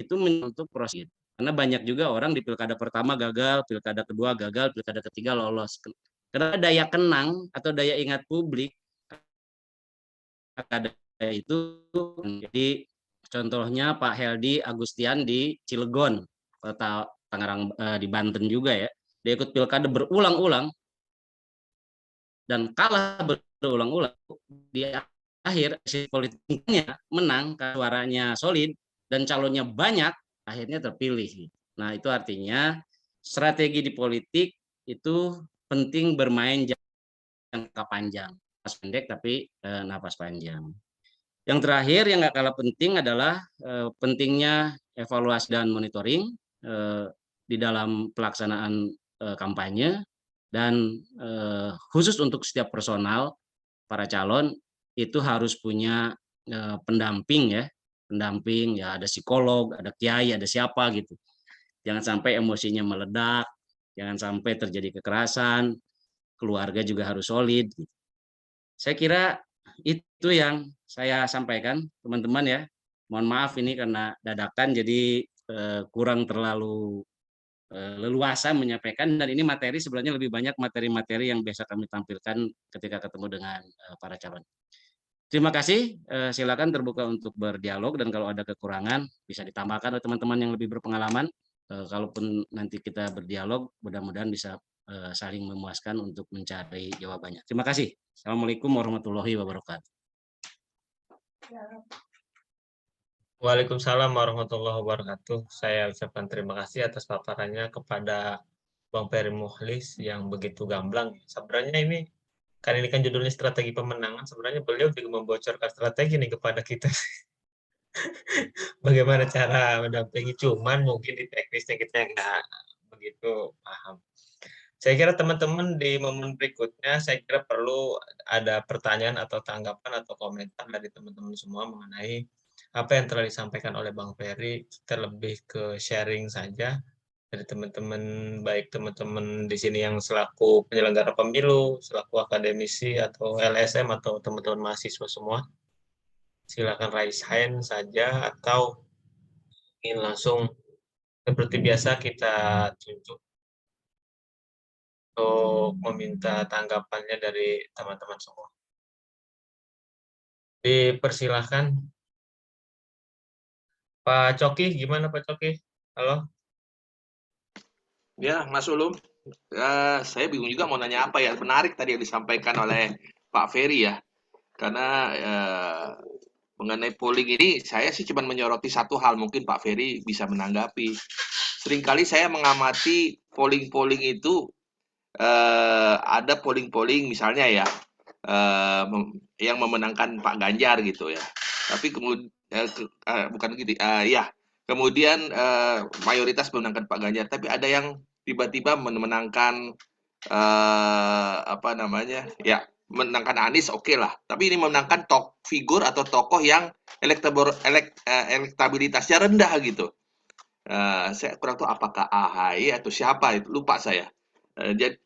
itu untuk proses. Karena banyak juga orang di pilkada pertama gagal, pilkada kedua gagal, pilkada ketiga lolos. Karena daya kenang atau daya ingat publik ada itu. Jadi contohnya Pak Heldi Agustian di Cilegon, kota Tangerang, di Banten juga ya. Dia ikut pilkada berulang-ulang dan kalah berulang-ulang. Di akhir politiknya menang, suaranya solid dan calonnya banyak, akhirnya terpilih. Nah, itu artinya strategi di politik itu penting bermain jangka panjang, napas pendek tapi napas panjang. Yang terakhir yang nggak kalah penting adalah pentingnya evaluasi dan monitoring di dalam pelaksanaan kampanye, dan khusus untuk setiap personal para calon itu harus punya pendamping ya, ada psikolog, ada kiai, ada siapa gitu. Jangan sampai emosinya meledak, jangan sampai terjadi kekerasan, keluarga juga harus solid. Saya kira itu yang saya sampaikan, teman-teman ya. Mohon maaf ini karena dadakan, jadi kurang terlalu leluasa menyampaikan, dan ini materi sebenarnya lebih banyak materi-materi yang biasa kami tampilkan ketika ketemu dengan para calon. Terima kasih, silakan terbuka untuk berdialog, dan kalau ada kekurangan bisa ditambahkan oleh teman-teman yang lebih berpengalaman. Kalaupun nanti kita berdialog, mudah-mudahan bisa saling memuaskan untuk mencari jawabannya. Terima kasih. Assalamualaikum warahmatullahi wabarakatuh. Waalaikumsalam warahmatullahi wabarakatuh. Saya ucapkan terima kasih atas paparannya kepada Bang Ferry Mukhlis yang begitu gamblang. Sebenarnya ini kan judulnya strategi pemenangan. Sebenarnya beliau juga membocorkan strategi nih kepada kita. Bagaimana cara mendampingi, cuman mungkin di teknisnya kita nggak begitu paham. Saya kira teman-teman di momen berikutnya, saya kira perlu ada pertanyaan atau tanggapan atau komentar dari teman-teman semua mengenai apa yang telah disampaikan oleh Bang Ferry. Kita lebih ke sharing saja dari teman-teman, baik teman-teman di sini yang selaku penyelenggara pemilu, selaku akademisi atau LSM atau teman-teman mahasiswa semua. Silakan raise hand saja atau ingin langsung seperti biasa kita tunjuk untuk meminta tanggapannya dari teman-teman semua. Dipersilahkan. Pak Coki, gimana Pak Coki? Halo? Ya, Mas Ulum. Saya bingung juga mau nanya apa ya. Menarik tadi yang disampaikan oleh Pak Ferry ya. Karena mengenai polling ini, saya sih cuma menyoroti satu hal. Mungkin Pak Ferry bisa menanggapi. Seringkali saya mengamati polling-polling itu, ada polling-polling misalnya ya, yang memenangkan Pak Ganjar gitu ya. Tapi kemudian bukan gitu, ya. Kemudian mayoritas memenangkan Pak Ganjar, tapi ada yang tiba-tiba memenangkan apa namanya? Ya, menangkan Anies oke lah. Tapi ini memenangkan figur atau tokoh yang elektabilitasnya rendah gitu. Saya kurang tahu apakah AHY atau siapa itu, lupa saya. Jadi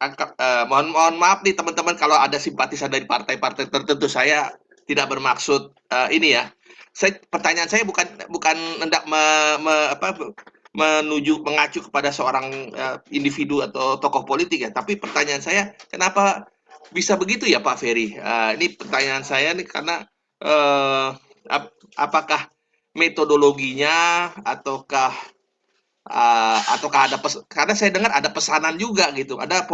mohon maaf nih teman-teman kalau ada simpatisan dari partai-partai tertentu, saya tidak bermaksud ini ya. Pertanyaan saya bukan hendak mengacu kepada seorang individu atau tokoh politik ya, tapi pertanyaan saya kenapa bisa begitu ya Pak Ferry? Ini pertanyaan saya nih karena apakah metodologinya ataukah ada karena saya dengar ada pesanan juga gitu. Ada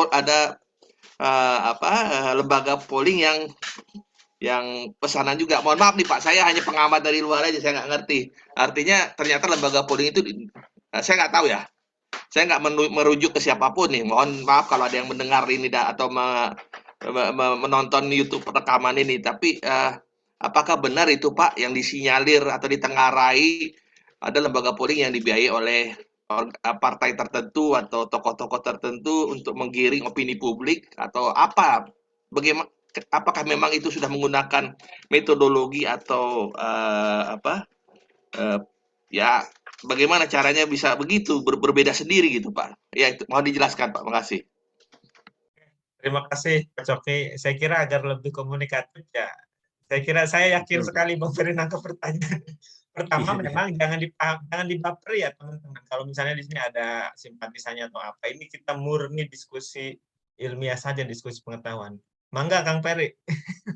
lembaga polling yang pesanan juga. Mohon maaf nih Pak, saya hanya pengamat dari luar aja, saya nggak ngerti. Artinya ternyata lembaga polling itu saya nggak tahu ya. Saya nggak merujuk ke siapapun nih. Mohon maaf kalau ada yang mendengar ini atau menonton YouTube rekaman ini. Tapi apakah benar itu Pak yang disinyalir atau ditengarai ada lembaga polling yang dibiayai oleh partai tertentu atau tokoh-tokoh tertentu untuk menggiring opini publik atau apa? Bagaimana? Apakah memang itu sudah menggunakan metodologi atau ya bagaimana caranya bisa begitu berbeda sendiri gitu Pak? Ya itu mohon dijelaskan Pak. Makasih. Terima kasih Pak Coki. Saya kira agar lebih komunikatif ya. Saya yakin sekali Bang Ferry nangkep pertanyaan. Pertama memang jangan dibaperi ya teman-teman. Kalau misalnya di sini ada simpatisannya atau apa, ini kita murni diskusi ilmiah saja, diskusi pengetahuan. Mangga Kang Ferry.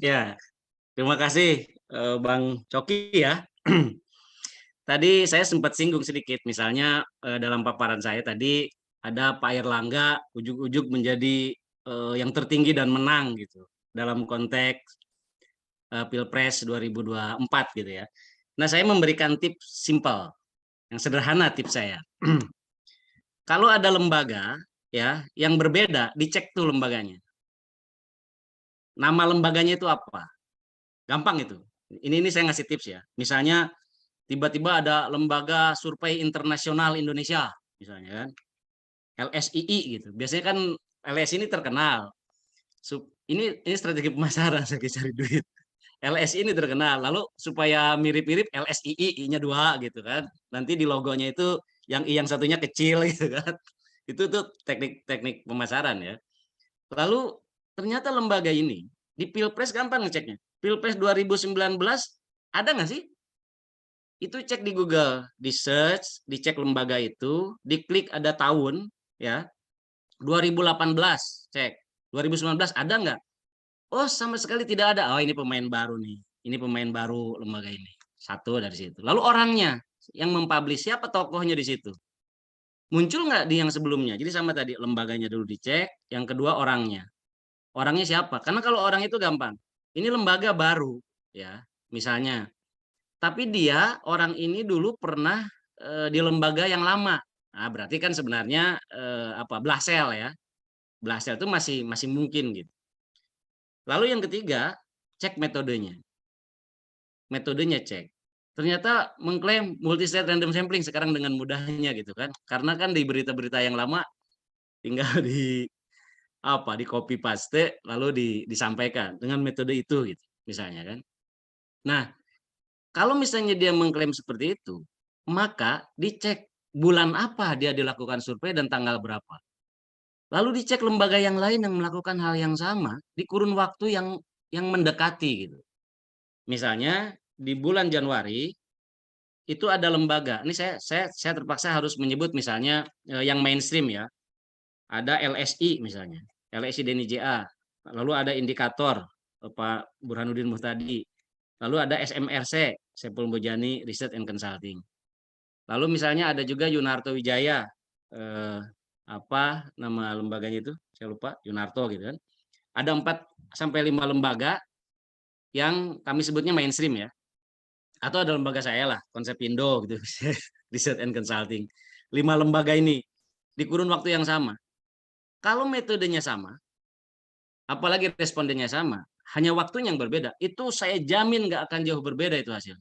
Ya, terima kasih Bang Coki ya. Tadi saya sempat singgung sedikit, misalnya dalam paparan saya tadi ada Pak Erlangga ujug-ujug menjadi yang tertinggi dan menang gitu dalam konteks Pilpres 2024 gitu ya. Nah, saya memberikan tips simpel, yang sederhana tips saya. Kalau ada lembaga ya yang berbeda, dicek tuh lembaganya. Nama lembaganya itu apa? Gampang itu. Ini saya ngasih tips ya. Misalnya tiba-tiba ada lembaga survei internasional Indonesia, misalnya kan, LSII gitu. Biasanya kan LSI ini terkenal. Ini strategi pemasaran saya cari duit. LSI ini terkenal. Lalu supaya mirip-mirip LSII, I-nya 2 gitu kan. Nanti di logonya itu yang I yang satunya kecil gitu kan. Itu tuh teknik pemasaran ya. Lalu ternyata lembaga ini di Pilpres gampang ngeceknya. Pilpres 2019 ada nggak sih? Itu cek di Google, di search, dicek lembaga itu, diklik ada tahun ya. 2018 cek. 2019 ada nggak? Oh, sama sekali tidak ada. Oh, ini pemain baru nih. Ini pemain baru lembaga ini. Satu dari situ. Lalu orangnya yang mempublish, siapa tokohnya di situ? Muncul nggak di yang sebelumnya? Jadi sama tadi, lembaganya dulu dicek, yang kedua orangnya. Orangnya siapa? Karena kalau orang itu gampang. Ini lembaga baru ya, misalnya. Tapi dia orang ini dulu pernah di lembaga yang lama. Nah, berarti kan sebenarnya Blasel ya. Blasel itu masih mungkin gitu. Lalu yang ketiga, cek metodenya. Metodenya cek. Ternyata mengklaim multi-state random sampling sekarang dengan mudahnya gitu kan. Karena kan di berita-berita yang lama tinggal di copy paste lalu disampaikan dengan metode itu gitu misalnya kan. Nah, kalau misalnya dia mengklaim seperti itu, maka dicek bulan apa dia dilakukan survei dan tanggal berapa. Lalu dicek lembaga yang lain yang melakukan hal yang sama di kurun waktu yang mendekati gitu. Misalnya di bulan Januari itu ada lembaga. Ini saya terpaksa harus menyebut misalnya yang mainstream ya. Ada LSI misalnya. LSI Deni JA. Lalu ada indikator Pak Burhanuddin Muhtadi. Lalu ada SMRC, Saiful Mujani Research and Consulting. Lalu misalnya ada juga Yunarto Wijaya, apa nama lembaganya itu? Saya lupa, Yunarto gitu kan. Ada 4 sampai 5 lembaga yang kami sebutnya mainstream ya. Atau ada lembaga saya lah, Konsepindo gitu, Research and Consulting. 5 lembaga ini di kurun waktu yang sama. Kalau metodenya sama, apalagi respondennya sama, hanya waktunya yang berbeda, itu saya jamin nggak akan jauh berbeda itu hasil.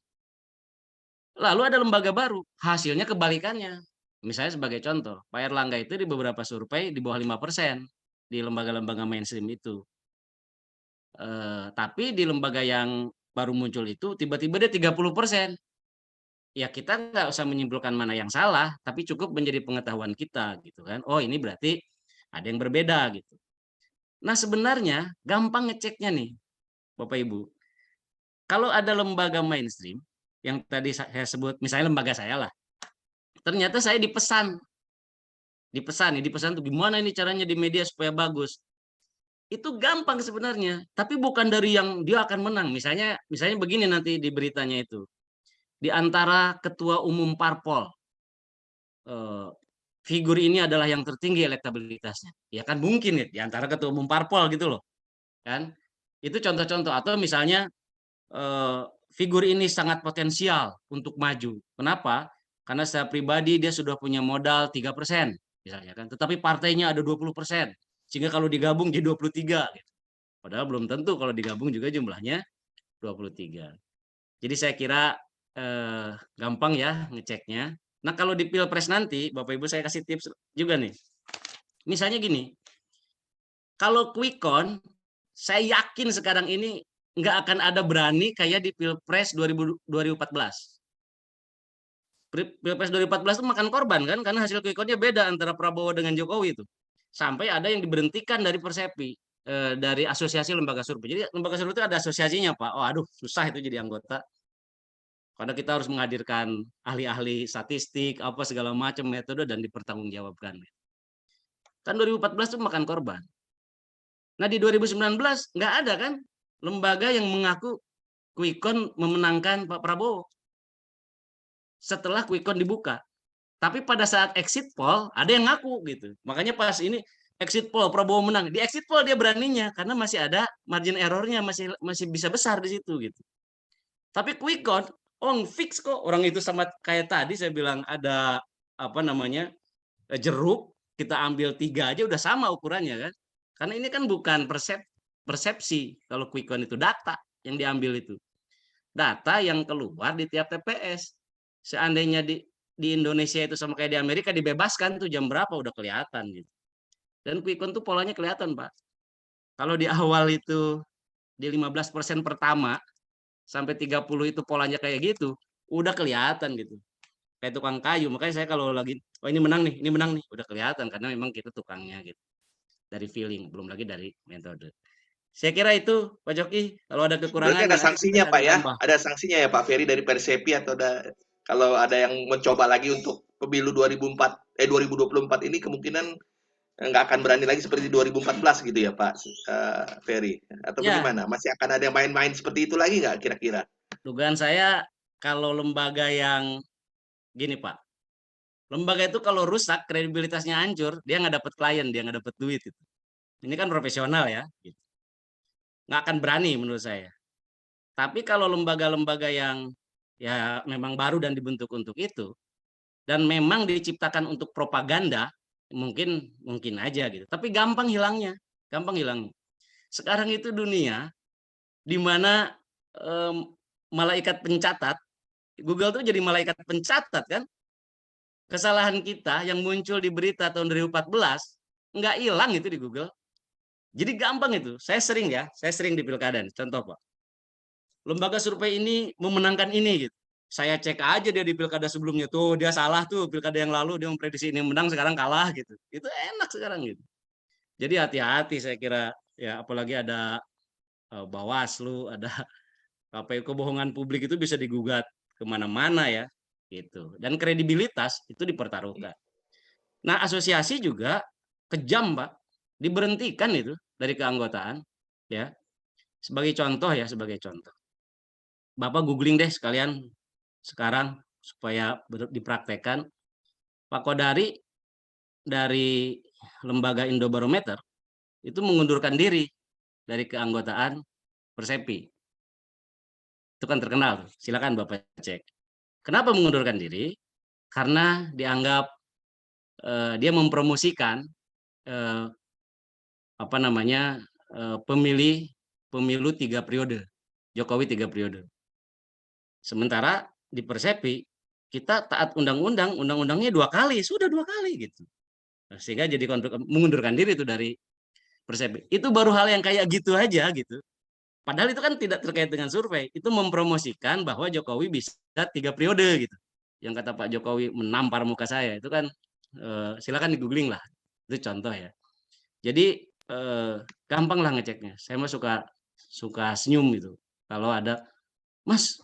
Lalu ada lembaga baru, hasilnya kebalikannya. Misalnya sebagai contoh, Pak Erlangga itu di beberapa survei di bawah 5% di lembaga-lembaga mainstream itu. Tapi di lembaga yang baru muncul itu tiba-tiba dia 30%. Ya kita nggak usah menyimpulkan mana yang salah, tapi cukup menjadi pengetahuan kita gitu kan. Oh ini berarti ada yang berbeda gitu. Nah sebenarnya gampang ngeceknya nih Bapak Ibu. Kalau ada lembaga mainstream yang tadi saya sebut, misalnya lembaga saya lah, ternyata saya dipesan tuh gimana ini caranya di media supaya bagus. Itu gampang sebenarnya, tapi bukan dari yang dia akan menang. Misalnya begini nanti di beritanya itu. di antara ketua umum parpol, figur ini adalah yang tertinggi elektabilitasnya. Ya kan mungkin ya di antara ketua umum parpol gitu loh. Kan? Itu contoh-contoh. Atau misalnya figur ini sangat potensial untuk maju. Kenapa? Karena secara pribadi dia sudah punya modal 3% misalnya kan. Tetapi partainya ada 20%. Sehingga kalau digabung jadi 23 gitu. Padahal belum tentu kalau digabung juga jumlahnya 23. Jadi saya kira gampang ya ngeceknya. Nah, kalau di Pilpres nanti, Bapak Ibu saya kasih tips juga nih. Misalnya gini, kalau quick count, saya yakin sekarang ini nggak akan ada berani kayak di Pilpres 2014. Pilpres 2014 itu makan korban kan, karena hasil quick count-nya beda antara Prabowo dengan Jokowi itu. Sampai ada yang diberhentikan dari Persepi, dari asosiasi lembaga survei. Jadi lembaga survei itu ada asosiasinya, Pak. Oh, aduh, susah itu jadi anggota. Karena kita harus menghadirkan ahli-ahli statistik, apa segala macam metode dan dipertanggungjawabkan. Kan 2014 itu makan korban. Nah di 2019 nggak ada kan lembaga yang mengaku quick count memenangkan Pak Prabowo setelah quick count dibuka. Tapi pada saat exit poll ada yang ngaku gitu. Makanya pas ini exit poll Prabowo menang. Di exit poll dia beraninya karena masih ada margin errornya, masih bisa besar di situ gitu. Tapi quick count fix kok orang itu sama kayak tadi saya bilang ada apa namanya jeruk, kita ambil 3 aja udah sama ukurannya kan. Karena ini kan bukan persepsi, kalau quick count itu data yang diambil itu. Data yang keluar di tiap TPS. Seandainya di Indonesia itu sama kayak di Amerika dibebaskan tuh jam berapa udah kelihatan gitu. Dan quick count tuh polanya kelihatan, Pak. Kalau di awal itu di 15% pertama sampai 30 itu polanya kayak gitu, udah kelihatan gitu. Kayak tukang kayu. Makanya saya kalau lagi ini menang nih, udah kelihatan karena memang kita tukangnya gitu. Dari feeling, belum lagi dari metode. Saya kira itu Pak Joki, kalau ada kekurangan Berarti ada nanti sanksinya saya Pak akan ya? tambah. Ada sanksinya ya Pak Ferry dari Persepi atau kalau ada yang mencoba lagi untuk pemilu 2024 ini kemungkinan nggak akan berani lagi seperti 2014 gitu ya Pak Ferry? Atau Ya, bagaimana? Masih akan ada yang main-main seperti itu lagi nggak kira-kira? dugaan saya kalau lembaga yang gini Pak, lembaga itu kalau rusak kredibilitasnya hancur, dia nggak dapat klien, dia nggak dapat duit itu. Ini kan profesional ya, gitu. Nggak akan berani menurut saya. Tapi kalau lembaga-lembaga yang ya memang baru dan dibentuk untuk itu, dan memang diciptakan untuk propaganda, mungkin aja gitu. Tapi gampang hilangnya, gampang hilangnya. Sekarang itu dunia di mana malaikat pencatat, Google tuh jadi malaikat pencatat kan. Kesalahan kita yang muncul di berita tahun 2014 nggak hilang itu di Google. Jadi gampang itu. Saya sering di pilkada. Contoh Pak, lembaga survei ini memenangkan ini gitu. Saya cek aja dia di pilkada sebelumnya tuh dia salah tuh pilkada yang lalu dia memprediksi ini menang sekarang kalah gitu. Itu enak sekarang gitu. Jadi hati-hati saya kira ya apalagi ada Bawaslu, ada KPU, kebohongan publik itu bisa digugat kemana-mana ya gitu. Dan kredibilitas itu dipertaruhkan. Nah asosiasi juga kejam Pak, diberhentikan itu dari keanggotaan ya. Sebagai contoh. Bapak googling deh sekalian sekarang supaya dipraktekkan. Pak Kodari dari lembaga Indobarometer itu mengundurkan diri dari keanggotaan Persepi. Itu kan terkenal. Silakan Bapak cek. Kenapa mengundurkan diri? Karena dianggap dia mempromosikan apa namanya pemilu 3 periode. Jokowi 3 periode. Sementara di Persepi kita taat undang-undang, undang-undangnya 2 kali, sudah 2 kali gitu. Sehingga jadi mengundurkan diri itu dari Persepi. Itu baru hal yang kayak gitu aja gitu. Padahal itu kan tidak terkait dengan survei. Itu mempromosikan bahwa Jokowi bisa 3 periode gitu. Yang kata Pak Jokowi menampar muka saya itu kan silakan di googling lah. Itu contoh ya. Jadi gampang lah ngeceknya. Saya mah suka senyum gitu. Kalau ada, Mas,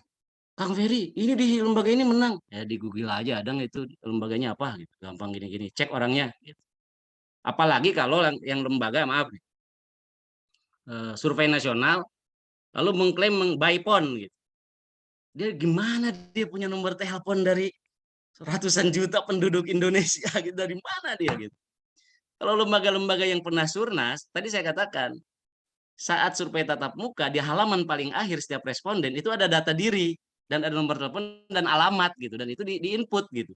Kang Ferry, ini di lembaga ini menang. Ya di Google aja ada nggak itu lembaganya apa gitu. Gampang gini-gini. Cek orangnya gitu. Apalagi kalau yang lembaga maaf nih, survei nasional lalu mengklaim by phone gitu. Dia gimana dia punya nomor telepon dari ratusan juta penduduk Indonesia gitu, dari mana dia gitu. Kalau lembaga-lembaga yang pernah Surnas, tadi saya katakan, saat survei tatap muka di halaman paling akhir setiap responden itu ada data diri dan ada nomor telepon dan alamat gitu, dan itu di input gitu.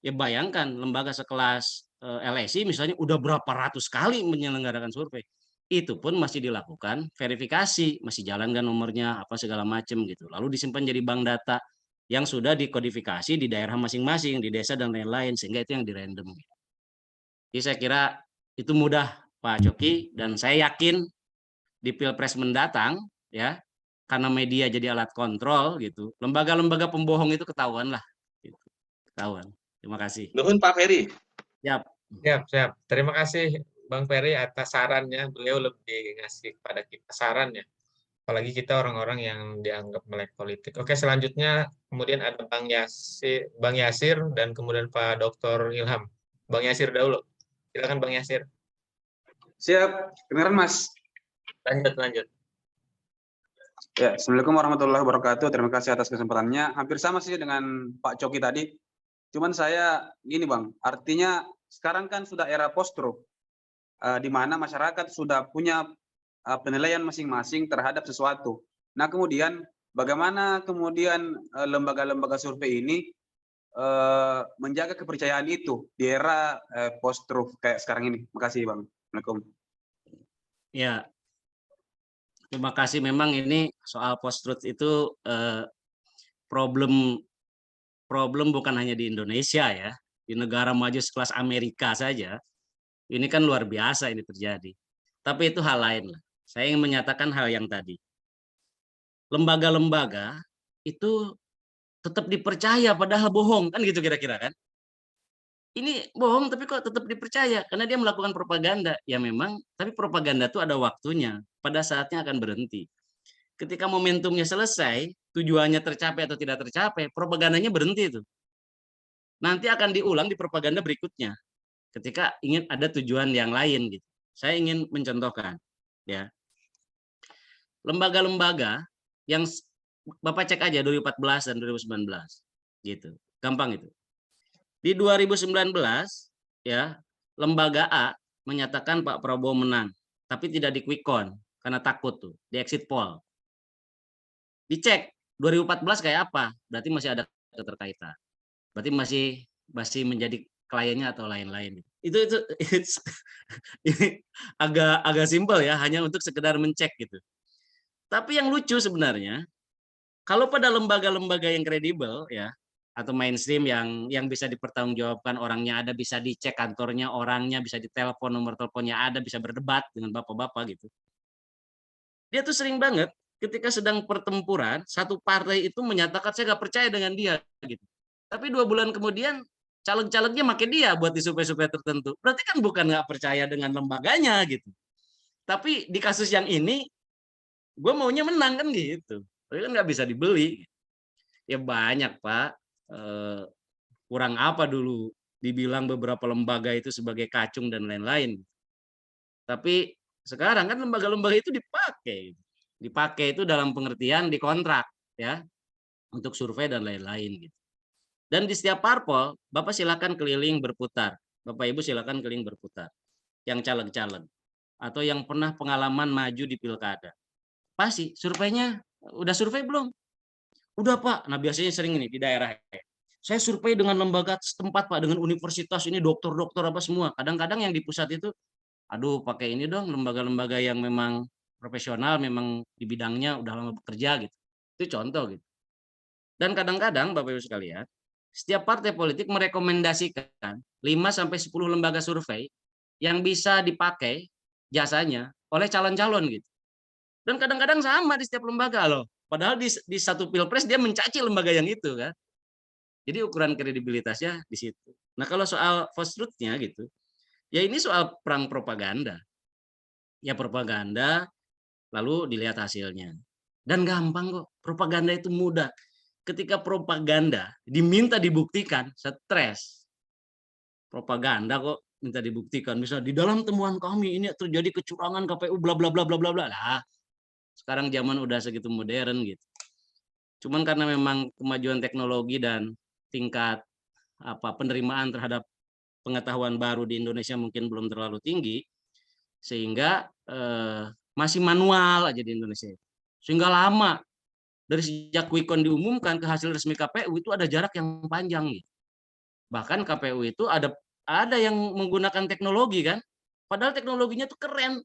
Ya bayangkan lembaga sekelas LSI misalnya udah berapa ratus kali menyelenggarakan survei. Itu pun masih dilakukan verifikasi, masih jalan kan nomornya apa segala macam gitu. Lalu disimpan jadi bank data yang sudah dikodifikasi di daerah masing-masing, di desa dan lain-lain, sehingga itu yang di random. Jadi saya kira itu mudah Pak Coki, dan saya yakin di Pilpres mendatang ya, karena media jadi alat kontrol gitu, lembaga-lembaga pembohong itu ketahuan lah gitu. Ketahuan. Terima kasih. Nuhun Pak Ferry. Siap. Siap. Terima kasih Bang Ferry atas sarannya. Beliau lebih ngasih kepada kita sarannya. Apalagi kita orang-orang yang dianggap melek politik. Oke, selanjutnya kemudian ada Bang Yasir dan kemudian Pak Dr. Ilham. Bang Yasir dahulu. Silakan Bang Yasir. Siap, kedengeran Mas. Lanjut. Ya, Assalamualaikum warahmatullahi wabarakatuh. Terima kasih atas kesempatannya. Hampir sama sih dengan Pak Coki tadi. Cuman saya gini Bang, artinya sekarang kan sudah era post-truth, di mana masyarakat sudah punya penilaian masing-masing terhadap sesuatu. Nah kemudian bagaimana kemudian lembaga-lembaga survei ini menjaga kepercayaan itu di era post-truth kayak sekarang ini. Makasih Bang. Assalamualaikum. Ya, terima kasih. Memang ini soal post-truth itu problem bukan hanya di Indonesia ya, di negara maju sekelas Amerika saja, ini kan luar biasa ini terjadi. Tapi itu hal lain lah. Saya ingin menyatakan hal yang tadi. Lembaga-lembaga itu tetap dipercaya padahal bohong, kan gitu kira-kira kan. Ini bohong tapi kok tetap dipercaya karena dia melakukan propaganda. Ya memang, tapi propaganda itu ada waktunya. Pada saatnya akan berhenti. Ketika momentumnya selesai, tujuannya tercapai atau tidak tercapai, propagandanya berhenti itu. Nanti akan diulang di propaganda berikutnya ketika ingin ada tujuan yang lain gitu. Saya ingin mencontohkan ya. Lembaga-lembaga yang Bapak cek aja 2014 dan 2019 gitu. Gampang itu. Di 2019 ya, lembaga A menyatakan Pak Prabowo menang, tapi tidak di quick count karena takut tuh, di exit poll. Dicek 2014 kayak apa? Berarti masih ada keterkaitan. Berarti masih menjadi kliennya atau lain-lain. Itu ini agak simpel ya, hanya untuk sekedar mencek gitu. Tapi yang lucu sebenarnya, kalau pada lembaga-lembaga yang kredibel ya, atau mainstream yang bisa dipertanggungjawabkan orangnya ada, bisa dicek kantornya orangnya, bisa ditelepon nomor teleponnya ada, bisa berdebat dengan bapak-bapak gitu. Dia tuh sering banget ketika sedang pertempuran, satu partai itu menyatakan saya nggak percaya dengan dia gitu. Tapi 2 bulan kemudian caleg-calegnya makin dia buat di survei-survei tertentu. Berarti kan bukan nggak percaya dengan lembaganya gitu. Tapi di kasus yang ini, gue maunya menang kan gitu. Tapi kan nggak bisa dibeli. Ya banyak Pak. Kurang apa dulu dibilang beberapa lembaga itu sebagai kacung dan lain-lain. Tapi sekarang kan lembaga-lembaga itu dipakai. Dipakai itu dalam pengertian dikontrak ya, untuk survei dan lain-lain gitu. Dan di setiap parpol, Bapak silakan keliling berputar. Bapak Ibu silakan keliling berputar. Yang caleg-caleg atau yang pernah pengalaman maju di pilkada. Pasti surveinya udah survei belum? Udah Pak. Nah biasanya sering ini di daerah. Saya survei dengan lembaga setempat Pak, dengan universitas ini dokter-dokter apa semua. Kadang-kadang yang di pusat itu, aduh pakai ini dong lembaga-lembaga yang memang profesional, memang di bidangnya udah lama bekerja gitu. Itu contoh gitu. Dan kadang-kadang Bapak Ibu sekalian, setiap partai politik merekomendasikan 5-10 lembaga survei yang bisa dipakai jasanya oleh calon-calon gitu. Dan kadang-kadang sama di setiap lembaga loh. Padahal di satu pilpres dia mencaci lembaga yang itu kan. Jadi ukuran kredibilitasnya di situ. Nah kalau soal false truth-nya gitu, ya ini soal perang propaganda. Ya propaganda, lalu dilihat hasilnya. Dan gampang kok, propaganda itu mudah. Ketika propaganda diminta dibuktikan, stres. Propaganda kok minta dibuktikan. Misalnya di dalam temuan kami ini terjadi kecurangan KPU bla bla bla bla bla bla. Lah, sekarang zaman udah segitu modern gitu. Cuman karena memang kemajuan teknologi dan tingkat penerimaan terhadap pengetahuan baru di Indonesia mungkin belum terlalu tinggi, sehingga masih manual aja di Indonesia. Sehingga lama, dari sejak quick count diumumkan ke hasil resmi KPU itu ada jarak yang panjang. Gitu. Bahkan KPU itu ada yang menggunakan teknologi kan, padahal teknologinya tuh keren,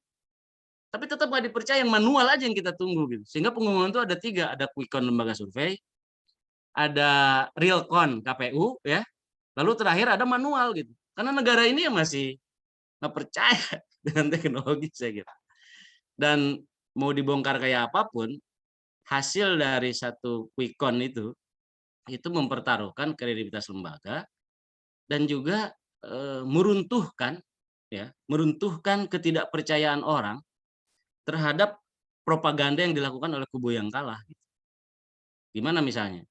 tapi tetap nggak dipercaya, yang manual aja yang kita tunggu gitu. Sehingga pengumuman itu ada 3, ada quick count lembaga survei, ada real count KPU ya, lalu terakhir ada manual gitu. Karena negara ini yang masih nggak percaya dengan teknologi saya kira. Dan mau dibongkar kayak apapun, hasil dari satu quick count itu mempertaruhkan kredibilitas lembaga dan juga meruntuhkan ketidakpercayaan orang terhadap propaganda yang dilakukan oleh kubu yang kalah. Gimana misalnya?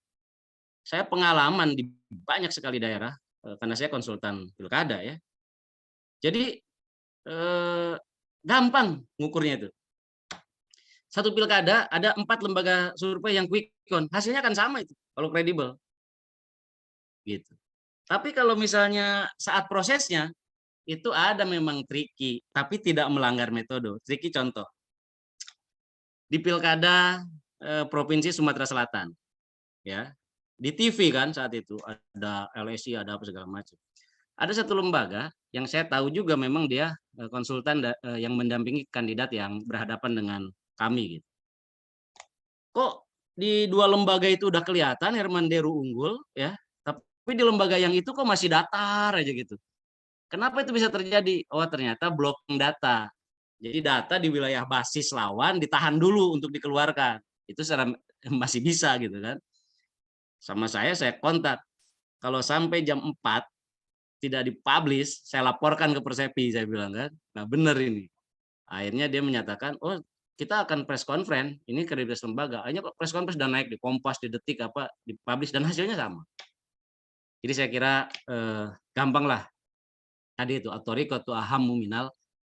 Saya pengalaman di banyak sekali daerah karena saya konsultan pilkada ya. Jadi gampang ngukurnya itu. Satu pilkada ada 4 lembaga survei yang quick count, hasilnya kan sama itu kalau kredibel. Gitu. Tapi kalau misalnya saat prosesnya itu ada memang tricky, tapi tidak melanggar metode. Tricky contoh. Di pilkada Provinsi Sumatera Selatan. Ya. Di TV kan saat itu ada LSI, ada apa segala macam. Ada satu lembaga yang saya tahu juga memang dia konsultan yang mendampingi kandidat yang berhadapan dengan kami gitu. Kok di 2 lembaga itu udah kelihatan Herman Deru unggul ya, tapi di lembaga yang itu kok masih datar aja gitu. Kenapa itu bisa terjadi? Oh, ternyata blocking data. Jadi data di wilayah basis lawan ditahan dulu untuk dikeluarkan. Itu secara masih bisa gitu kan. Sama saya kontak. Kalau sampai jam 4 tidak dipublish, saya laporkan ke Persepi, saya bilang kan. Nah, benar ini. Akhirnya dia menyatakan, "Oh, kita akan press conference, ini kredibilitas lembaga." Akhirnya press conference dan naik di Kompas, di Detik dipublish dan hasilnya sama. Jadi saya kira gampang lah. Tadi itu autoriko tu ahammu minal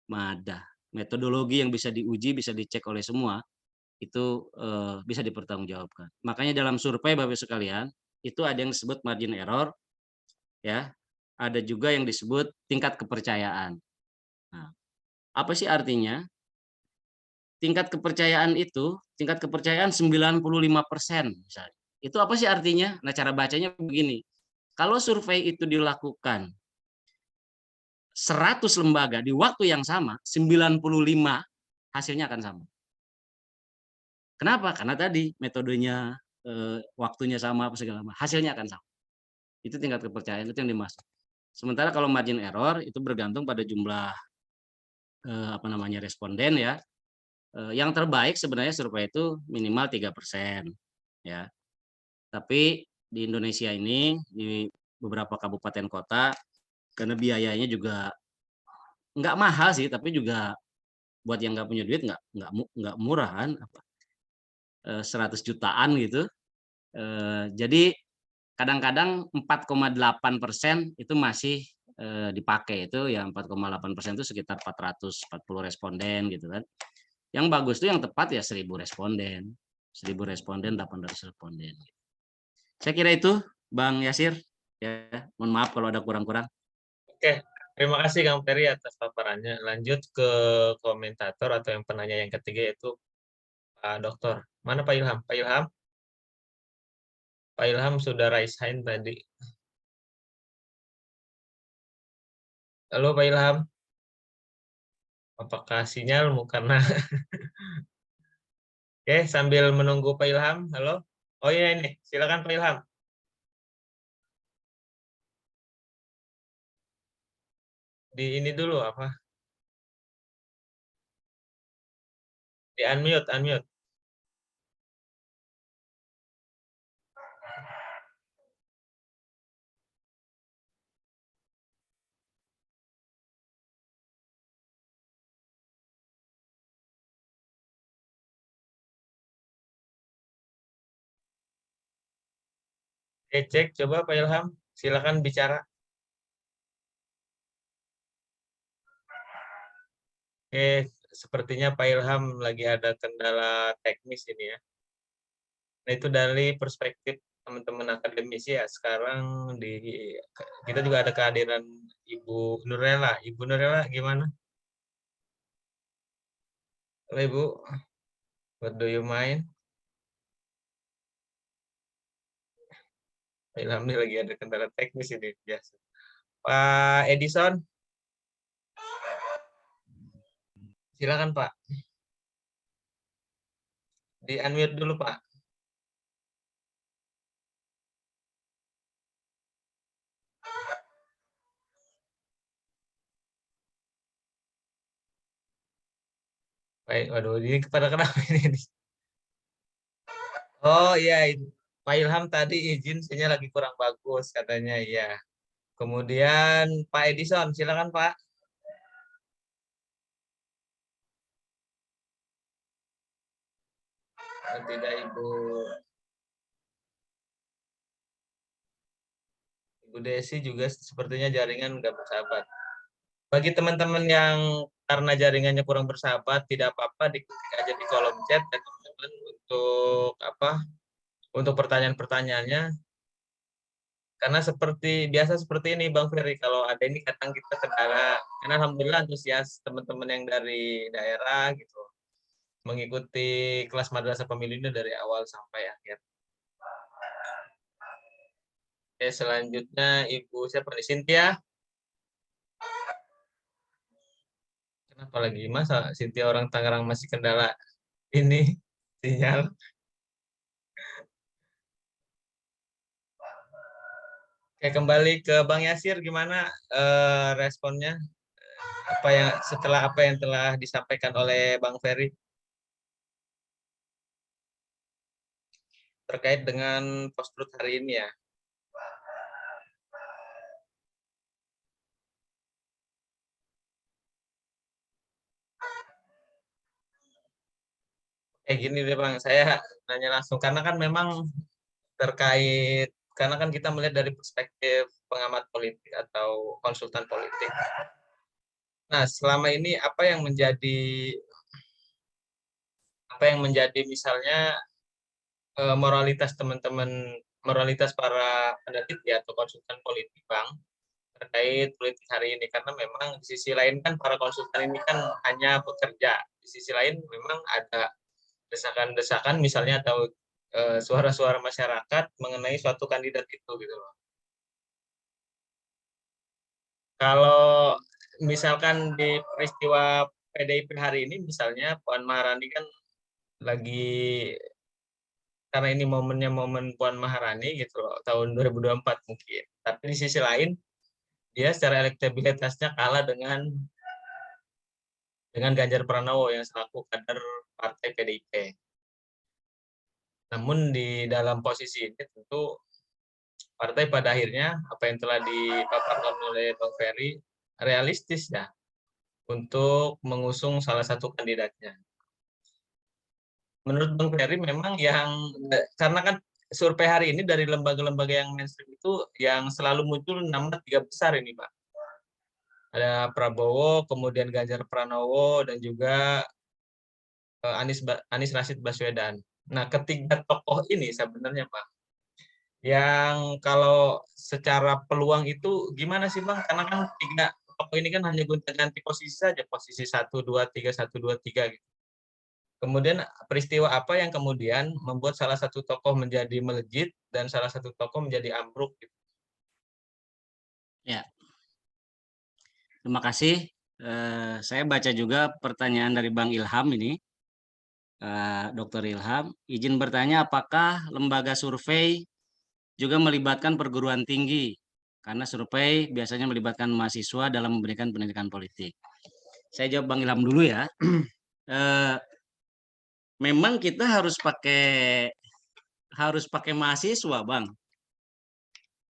madah. Metodologi yang bisa diuji, bisa dicek oleh semua itu bisa dipertanggungjawabkan. Makanya dalam survei Bapak sekalian, itu ada yang disebut margin error ya. Ada juga yang disebut tingkat kepercayaan. Nah, apa sih artinya? Tingkat kepercayaan 95% misalnya. Itu apa sih artinya? Nah, cara bacanya begini. Kalau survei itu dilakukan 100 lembaga di waktu yang sama, 95 hasilnya akan sama. Kenapa? Karena tadi metodenya, waktunya sama, apa segala macam, hasilnya akan sama. Itu tingkat kepercayaan, itu yang dimaksud. Sementara kalau margin error itu bergantung pada jumlah responden ya. Yang terbaik sebenarnya survei itu minimal 3% ya. Tapi di Indonesia ini di beberapa kabupaten kota karena biayanya juga nggak mahal sih, tapi juga buat yang nggak punya duit nggak murah kan, 100 jutaan gitu. Jadi kadang-kadang 4,8% itu masih dipakai, itu ya 4,8% itu sekitar 440 responden gitu kan. Yang bagus tuh yang tepat ya 1.000 responden, 800 responden. Saya kira itu Bang Yasir ya, mohon maaf kalau ada kurang-kurang. Oke, terima kasih Kang Ferry atas paparannya. Lanjut ke komentator atau yang penanya yang ketiga yaitu Pak Dokter. Mana Pak Ilham? Pak Ilham? Pak Ilham sudah raise hand tadi. Halo Pak Ilham. Apakah sinyalmu karena Oke, sambil menunggu Pak Ilham. Halo. Oh iya ini, silakan Pak Ilham. Di ini dulu apa? Di unmute, unmute. Cek coba Pak Ilham, silakan bicara. Oke, sepertinya Pak Ilham lagi ada kendala teknis ini ya. Nah, itu dari perspektif teman-teman akademisi ya. Sekarang kita juga ada kehadiran Ibu Nurella. Ibu Nurella gimana? Halo Ibu, what do you mind? Ilham ini lagi ada kendala teknis ini biasa. Pak Edison, silakan Pak. Di unmute dulu Pak. Baik, waduh, ini kepada kenapa ini? Oh iya, Pak Ilham tadi izin sinyal lagi kurang bagus katanya ya. Kemudian Pak Edison, silakan Pak. Tidak Ibu Desi juga sepertinya jaringan nggak bersahabat. Bagi teman-teman yang karena jaringannya kurang bersahabat, tidak apa-apa, diketik aja di kolom chat dan teman-teman untuk untuk pertanyaan-pertanyaannya. Karena seperti ini Bang Ferry, kalau ada ini kadang kita kendala. Karena alhamdulillah antusias teman-teman yang dari daerah gitu mengikuti kelas madrasah pemilu ini dari awal sampai akhir. Oke, selanjutnya Ibu siapa nih? Cynthia. Kenapa lagi masa Cynthia orang Tangerang masih kendala ini sinyal? Oke, kembali ke Bang Yasir, gimana responnya? Setelah apa yang telah disampaikan oleh Bang Ferry terkait dengan post-truth hari ini ya? Gini deh Bang, saya nanya langsung karena kan memang karena kan kita melihat dari perspektif pengamat politik atau konsultan politik. Nah, selama ini apa yang menjadi misalnya moralitas teman-teman, moralitas para peneliti atau konsultan politik Bang terkait politik hari ini, karena memang di sisi lain kan para konsultan ini kan hanya bekerja, di sisi lain memang ada desakan-desakan misalnya atau suara-suara masyarakat mengenai suatu kandidat itu gitu loh. Kalau misalkan di peristiwa PDIP hari ini misalnya Puan Maharani kan lagi, karena ini momennya momen Puan Maharani gitu loh, tahun 2024 mungkin. Tapi di sisi lain dia secara elektabilitasnya kalah dengan Ganjar Pranowo yang selaku kader partai PDIP. Namun di dalam posisi ini tentu partai pada akhirnya apa yang telah dipaparkan oleh Bang Ferry realistis ya untuk mengusung salah satu kandidatnya. Menurut Bang Ferry memang karena kan survei hari ini dari lembaga-lembaga yang mainstream itu yang selalu muncul nama 3 besar ini Pak. Ada Prabowo, kemudian Ganjar Pranowo, dan juga Anies Rashid Baswedan. Nah, ketiga tokoh ini sebenarnya Pak, yang kalau secara peluang itu gimana sih Bang? Karena kan 3 tokoh ini kan hanya gonta-ganti posisi saja, posisi 1, 2, 3, 1, 2, 3 gitu. Kemudian peristiwa apa yang kemudian membuat salah satu tokoh menjadi melejit dan salah satu tokoh menjadi ambruk gitu? Ya. Terima kasih. Saya baca juga pertanyaan dari Bang Ilham ini, Dr. Ilham. Izin bertanya, apakah lembaga survei juga melibatkan perguruan tinggi? Karena survei biasanya melibatkan mahasiswa dalam memberikan pendidikan politik. Saya jawab Bang Ilham dulu ya. Memang kita harus pakai mahasiswa, Bang.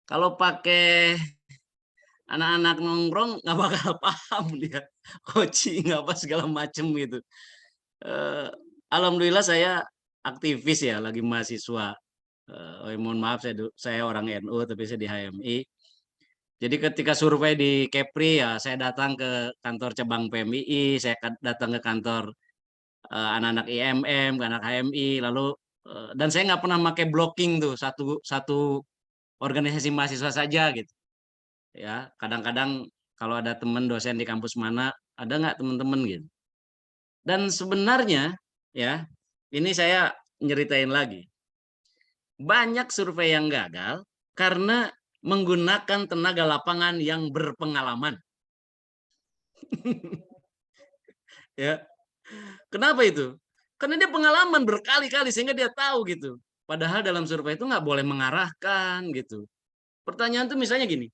Kalau pakai anak-anak nongkrong nggak bakal paham dia, coaching apa segala macem gitu. Alhamdulillah saya aktivis ya, lagi mahasiswa. Mohon maaf saya orang NU tapi saya di HMI. Jadi ketika survei di Kepri ya saya datang ke kantor cabang PMII, saya datang ke kantor anak-anak IMM, anak HMI, lalu dan saya nggak pernah pakai blocking tuh satu organisasi mahasiswa saja gitu. Ya, kadang-kadang kalau ada teman dosen di kampus mana, ada nggak teman-teman gitu. Dan sebenarnya ya, ini saya nyeritain lagi. Banyak survei yang gagal karena menggunakan tenaga lapangan yang berpengalaman. Ya. Kenapa itu? Karena dia pengalaman berkali-kali sehingga dia tahu gitu. Padahal dalam survei itu nggak boleh mengarahkan gitu. Pertanyaan tuh misalnya gini,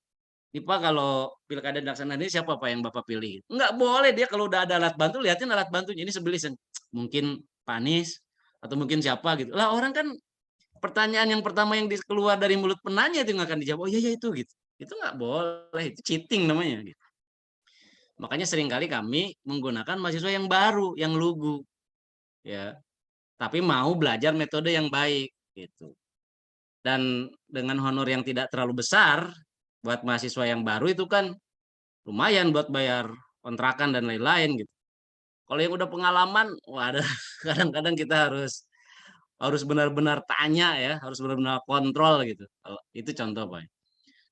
nih Pak, kalau pilkada dilaksanakan ini siapa Pak yang Bapak pilih? Nggak boleh, dia kalau udah ada alat bantu, liatin alat bantunya. Ini sebelisan. Mungkin Pak Anies, atau mungkin siapa gitu. Lah orang kan pertanyaan yang pertama yang keluar dari mulut penanya itu nggak akan dijawab. Oh iya, iya itu gitu. Itu nggak boleh, itu cheating namanya. Gitu. Makanya seringkali kami menggunakan mahasiswa yang baru, yang lugu. Ya, tapi mau belajar metode yang baik. Gitu. Dan dengan honor yang tidak terlalu besar, buat mahasiswa yang baru itu kan lumayan buat bayar kontrakan dan lain-lain gitu. Kalau yang udah pengalaman, waduh, kadang-kadang kita harus benar-benar tanya ya, harus benar-benar kontrol gitu. Itu contoh Pak.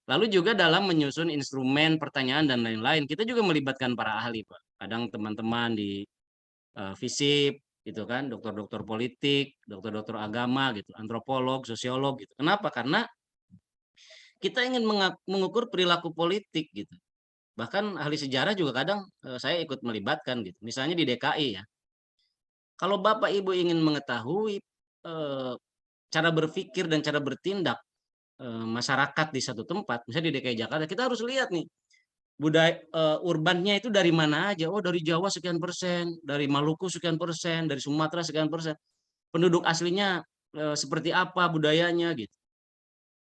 Lalu juga dalam menyusun instrumen pertanyaan dan lain-lain, kita juga melibatkan para ahli Pak. Kadang teman-teman di FISIP gitu kan, dokter-dokter politik, dokter-dokter agama gitu, antropolog, sosiolog gitu. Kenapa? Karena kita ingin mengukur perilaku politik gitu. Bahkan ahli sejarah juga kadang saya ikut melibatkan gitu. Misalnya di DKI ya. Kalau Bapak Ibu ingin mengetahui cara berpikir dan cara bertindak masyarakat di satu tempat, misalnya di DKI Jakarta, kita harus lihat nih budaya urbannya itu dari mana aja. Oh, dari Jawa sekian persen, dari Maluku sekian persen, dari Sumatera sekian persen. Penduduk aslinya seperti apa budayanya gitu.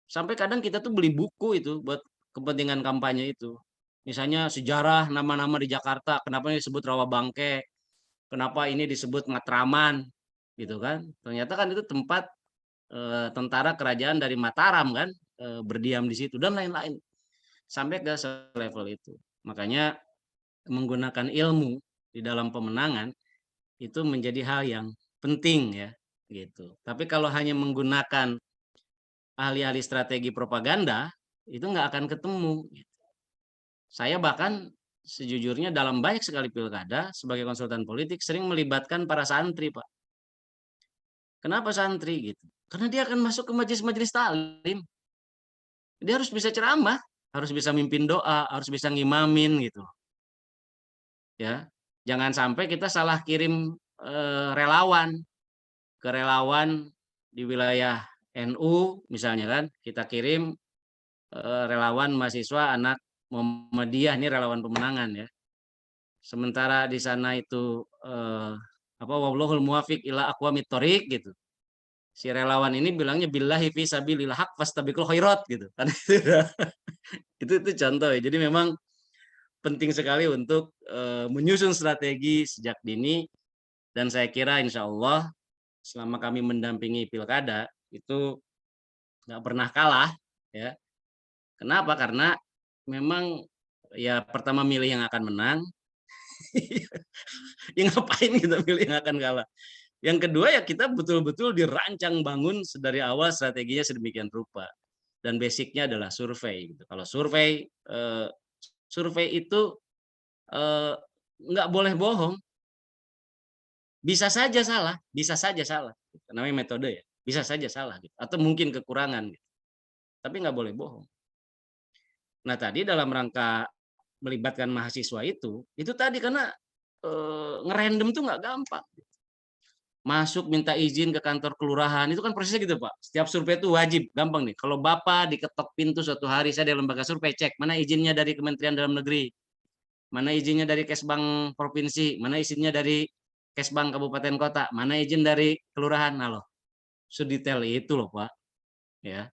Sampai kadang kita tuh beli buku itu buat kepentingan kampanye itu. Misalnya sejarah nama-nama di Jakarta, kenapa ini disebut Rawabangke, kenapa ini disebut Matraman, gitu kan? Ternyata kan itu tempat tentara kerajaan dari Mataram kan berdiam di situ dan lain-lain sampai ke level itu. Makanya menggunakan ilmu di dalam pemenangan itu menjadi hal yang penting ya, gitu. Tapi kalau hanya menggunakan ahli-ahli strategi propaganda itu nggak akan ketemu. Saya bahkan sejujurnya dalam banyak sekali pilkada sebagai konsultan politik sering melibatkan para santri Pak. Kenapa santri gitu? Karena dia akan masuk ke majelis-majelis taklim. Dia harus bisa ceramah, harus bisa mimpin doa, harus bisa ngimamin gitu. Ya, jangan sampai kita salah kirim relawan ke relawan di wilayah NU misalnya kan, kita kirim relawan mahasiswa anak Muhammadiyah, ini relawan pemenangan ya. Sementara di sana itu wallahul muwafiq ila aqwamit thoriq gitu. Si relawan ini bilangnya billahi fi sabilillah haq fastabiqul khairat gitu. Kan itu contoh ya. Jadi memang penting sekali untuk menyusun strategi sejak dini dan saya kira insya Allah selama kami mendampingi pilkada itu nggak pernah kalah ya. Kenapa? Karena memang ya pertama milih yang akan menang. Ya ngapain kita milih yang akan kalah? Yang kedua ya kita betul-betul dirancang bangun dari awal strateginya sedemikian rupa. Dan basicnya adalah survei. Gitu. Kalau survei itu nggak boleh bohong. Bisa saja salah, bisa saja salah. Namanya metode ya, bisa saja salah. Gitu. Atau mungkin kekurangan. Gitu. Tapi nggak boleh bohong. Nah tadi dalam rangka melibatkan mahasiswa itu tadi karena ngerandom tuh nggak gampang. Masuk minta izin ke kantor kelurahan itu kan prosesnya gitu Pak. Setiap survei itu wajib, gampang nih. Kalau Bapak diketok pintu suatu hari saya dari lembaga survei cek mana izinnya dari Kementerian Dalam Negeri, mana izinnya dari Kesbang provinsi, mana izinnya dari Kesbang kabupaten kota, mana izin dari kelurahan. Nah loh, sedetail itu loh Pak. Ya,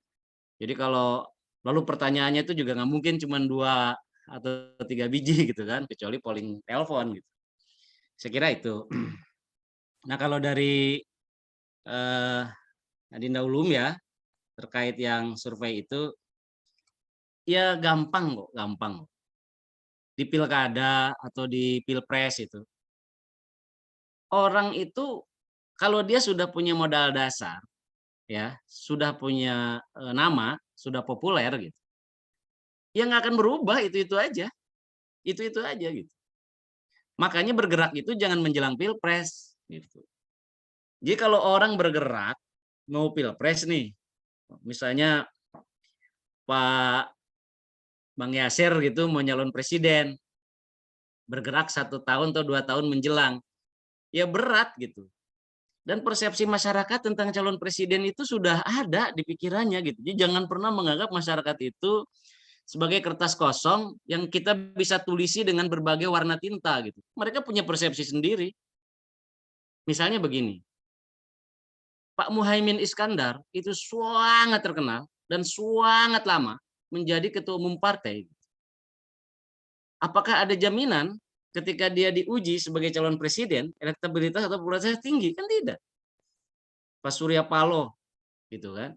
jadi kalau lalu pertanyaannya itu juga nggak mungkin cuma 2 atau 3 biji gitu kan, kecuali polling telepon gitu. Saya kira itu. Nah kalau dari Adinda Ulum ya terkait yang survei itu ya gampang kok, gampang. Di pilkada atau di pilpres itu orang itu kalau dia sudah punya modal dasar ya, sudah punya nama, sudah populer gitu, ya nggak akan berubah, itu aja, itu aja gitu. Makanya bergerak itu jangan menjelang pilpres gitu. Jadi kalau orang bergerak mau pilpres nih, misalnya Pak Bang Yasir gitu mau nyalon presiden, bergerak 1 tahun atau 2 tahun menjelang, ya berat gitu. Dan persepsi masyarakat tentang calon presiden itu sudah ada di pikirannya gitu. Jadi jangan pernah menganggap masyarakat itu sebagai kertas kosong yang kita bisa tulisi dengan berbagai warna tinta gitu. Mereka punya persepsi sendiri. Misalnya begini, Pak Muhaimin Iskandar itu sangat terkenal dan sangat lama menjadi ketua umum partai. Apakah ada jaminan ketika dia diuji sebagai calon presiden, elektabilitas atau popularitasnya tinggi? Kan tidak. Pak Surya Paloh, gitu kan.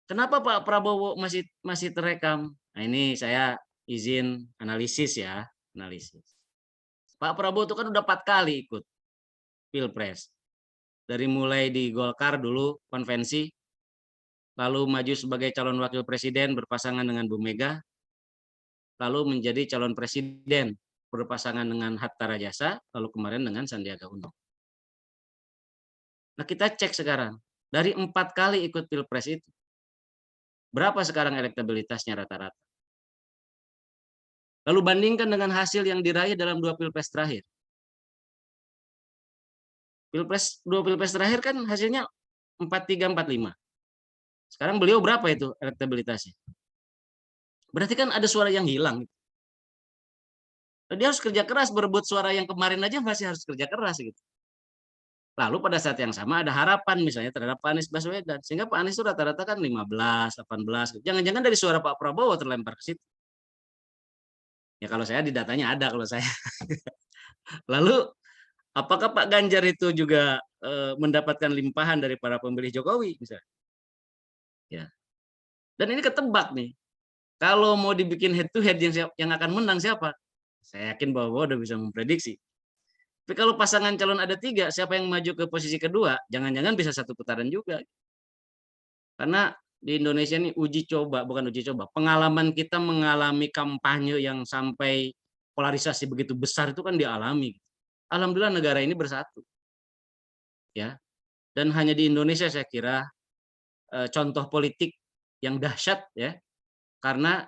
Kenapa Pak Prabowo masih terekam? Nah ini saya izin analisis ya, analisis. Pak Prabowo itu kan udah 4 kali ikut pilpres. Dari mulai di Golkar dulu konvensi, lalu maju sebagai calon wakil presiden berpasangan dengan Bu Mega, lalu menjadi calon presiden berpasangan dengan Hatta Rajasa, lalu kemarin dengan Sandiaga Uno. Nah kita cek sekarang, dari 4 kali ikut pilpres itu, berapa sekarang elektabilitasnya rata-rata? Lalu bandingkan dengan hasil yang diraih dalam 2 pilpres terakhir. 2 pilpres terakhir kan hasilnya 43, 45. Sekarang beliau berapa itu elektabilitasnya? Berarti kan ada suara yang hilang. Dia harus kerja keras berebut suara yang kemarin aja, masih harus kerja keras gitu. Lalu pada saat yang sama ada harapan misalnya terhadap Pak Anies Baswedan. Sehingga Pak Anies itu rata-rata kan 15, 18. Jangan-jangan dari suara Pak Prabowo terlempar ke situ. Ya kalau saya di datanya ada kalau saya. Lalu apakah Pak Ganjar itu juga mendapatkan limpahan dari para pemilih Jokowi misalnya? Ya. Dan ini ketebak nih. Kalau mau dibikin head to head yang akan menang siapa? Saya yakin bahwa udah bisa memprediksi. Tapi kalau pasangan calon ada 3, siapa yang maju ke posisi kedua? Jangan-jangan bisa 1 putaran juga. Karena di Indonesia ini bukan uji coba. Pengalaman kita mengalami kampanye yang sampai polarisasi begitu besar itu kan dialami. Alhamdulillah negara ini bersatu. Ya. Dan hanya di Indonesia saya kira contoh politik yang dahsyat ya. Karena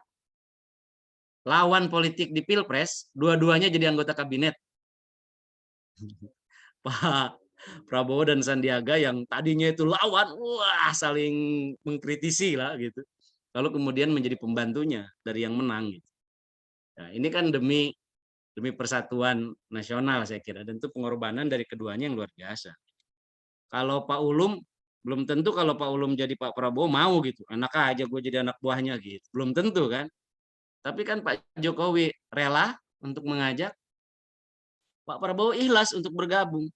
lawan politik di Pilpres dua-duanya jadi anggota kabinet. Pak Prabowo dan Sandiaga yang tadinya itu lawan, wah saling mengkritisi lah gitu. Lalu kemudian menjadi pembantunya dari yang menang gitu. Nah, ini kan demi persatuan nasional saya kira, dan itu pengorbanan dari keduanya yang luar biasa. Kalau Pak Ulum belum tentu kalau Pak Ulum jadi Pak Prabowo mau gitu. Enak aja gue jadi anak buahnya gitu. Belum tentu kan. Tapi kan Pak Jokowi rela untuk mengajak, Pak Prabowo ikhlas untuk bergabung